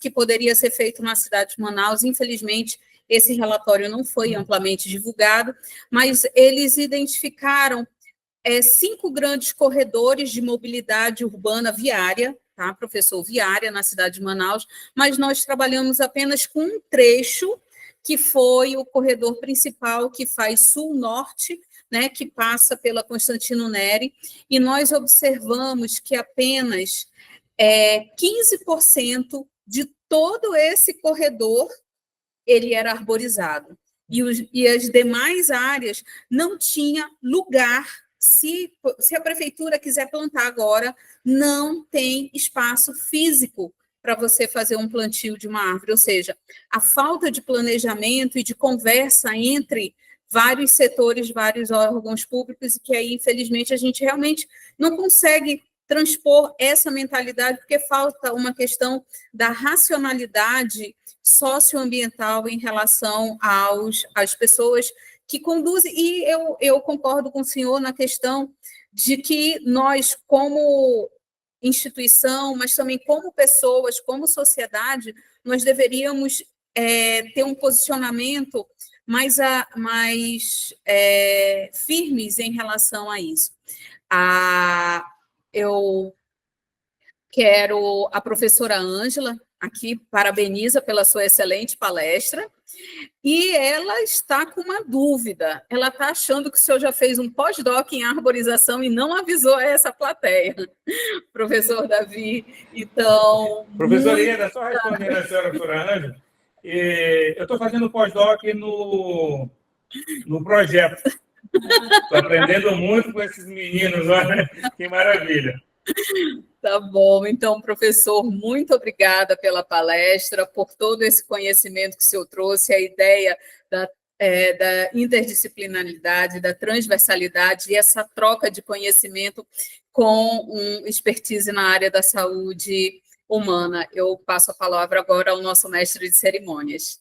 que poderia ser feito na cidade de Manaus. Infelizmente, esse relatório não foi amplamente divulgado, mas eles identificaram 5 grandes corredores de mobilidade urbana viária, tá, professor, viária na cidade de Manaus, mas nós trabalhamos apenas com um trecho, que foi o corredor principal que faz sul-norte, né, que passa pela Constantino Neri, e nós observamos que apenas 15% de todo esse corredor ele era arborizado, e as demais áreas não tinha lugar. Se a prefeitura quiser plantar agora, não tem espaço físico para você fazer um plantio de uma árvore, ou seja, a falta de planejamento e de conversa entre vários setores, vários órgãos públicos, e que aí, infelizmente, a gente realmente não consegue transpor essa mentalidade, porque falta uma questão da racionalidade socioambiental em relação às pessoas que conduzem, e eu concordo com o senhor na questão de que nós, como instituição, mas também como pessoas, como sociedade, nós deveríamos ter um posicionamento mais firmes em relação a isso. Eu quero a professora Ângela aqui parabeniza pela sua excelente palestra, e ela está com uma dúvida. Ela está achando que o senhor já fez um pós-doc em arborização e não avisou a essa plateia. Professor Davi, então...
Professor Ieda, só respondendo a senhora, doutora Ângela, eu estou fazendo pós-doc no projeto. Estou aprendendo muito com esses meninos, olha, que maravilha.
Tá bom, então, professor, muito obrigada pela palestra, por todo esse conhecimento que o senhor trouxe, a ideia da interdisciplinaridade, da transversalidade e essa troca de conhecimento com expertise na área da saúde humana. Eu passo a palavra agora ao nosso mestre de cerimônias.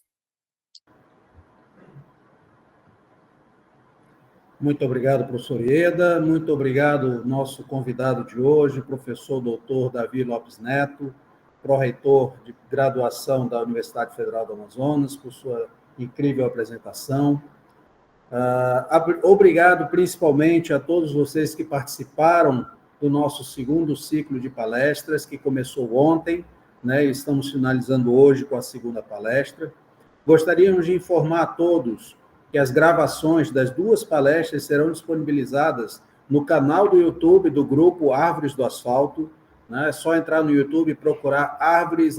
Muito obrigado, professor Ieda. Muito obrigado, nosso convidado de hoje, professor doutor Davi Lopes Neto, pró-reitor de graduação da Universidade Federal do Amazonas, por sua incrível apresentação. Obrigado, principalmente, a todos vocês que participaram do nosso segundo ciclo de palestras, que começou ontem, né? Estamos finalizando hoje com a segunda palestra. Gostaríamos de informar a todos que as gravações das 2 palestras serão disponibilizadas no canal do YouTube do grupo Árvores do Asfalto, né? É só entrar no YouTube e procurar Árvores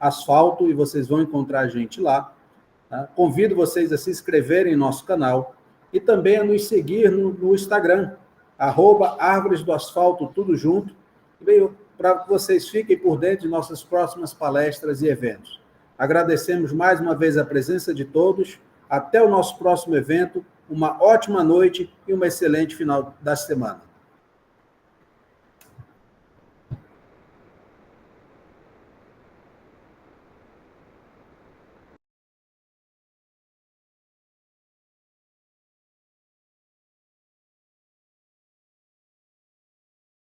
_Asfalto e vocês vão encontrar a gente lá. Tá? Convido vocês a se inscreverem em nosso canal e também a nos seguir no Instagram, @Árvores do Asfalto, tudo junto, para que vocês fiquem por dentro de nossas próximas palestras e eventos. Agradecemos mais uma vez a presença de todos. Até o nosso próximo evento. Uma ótima noite e um excelente final da semana.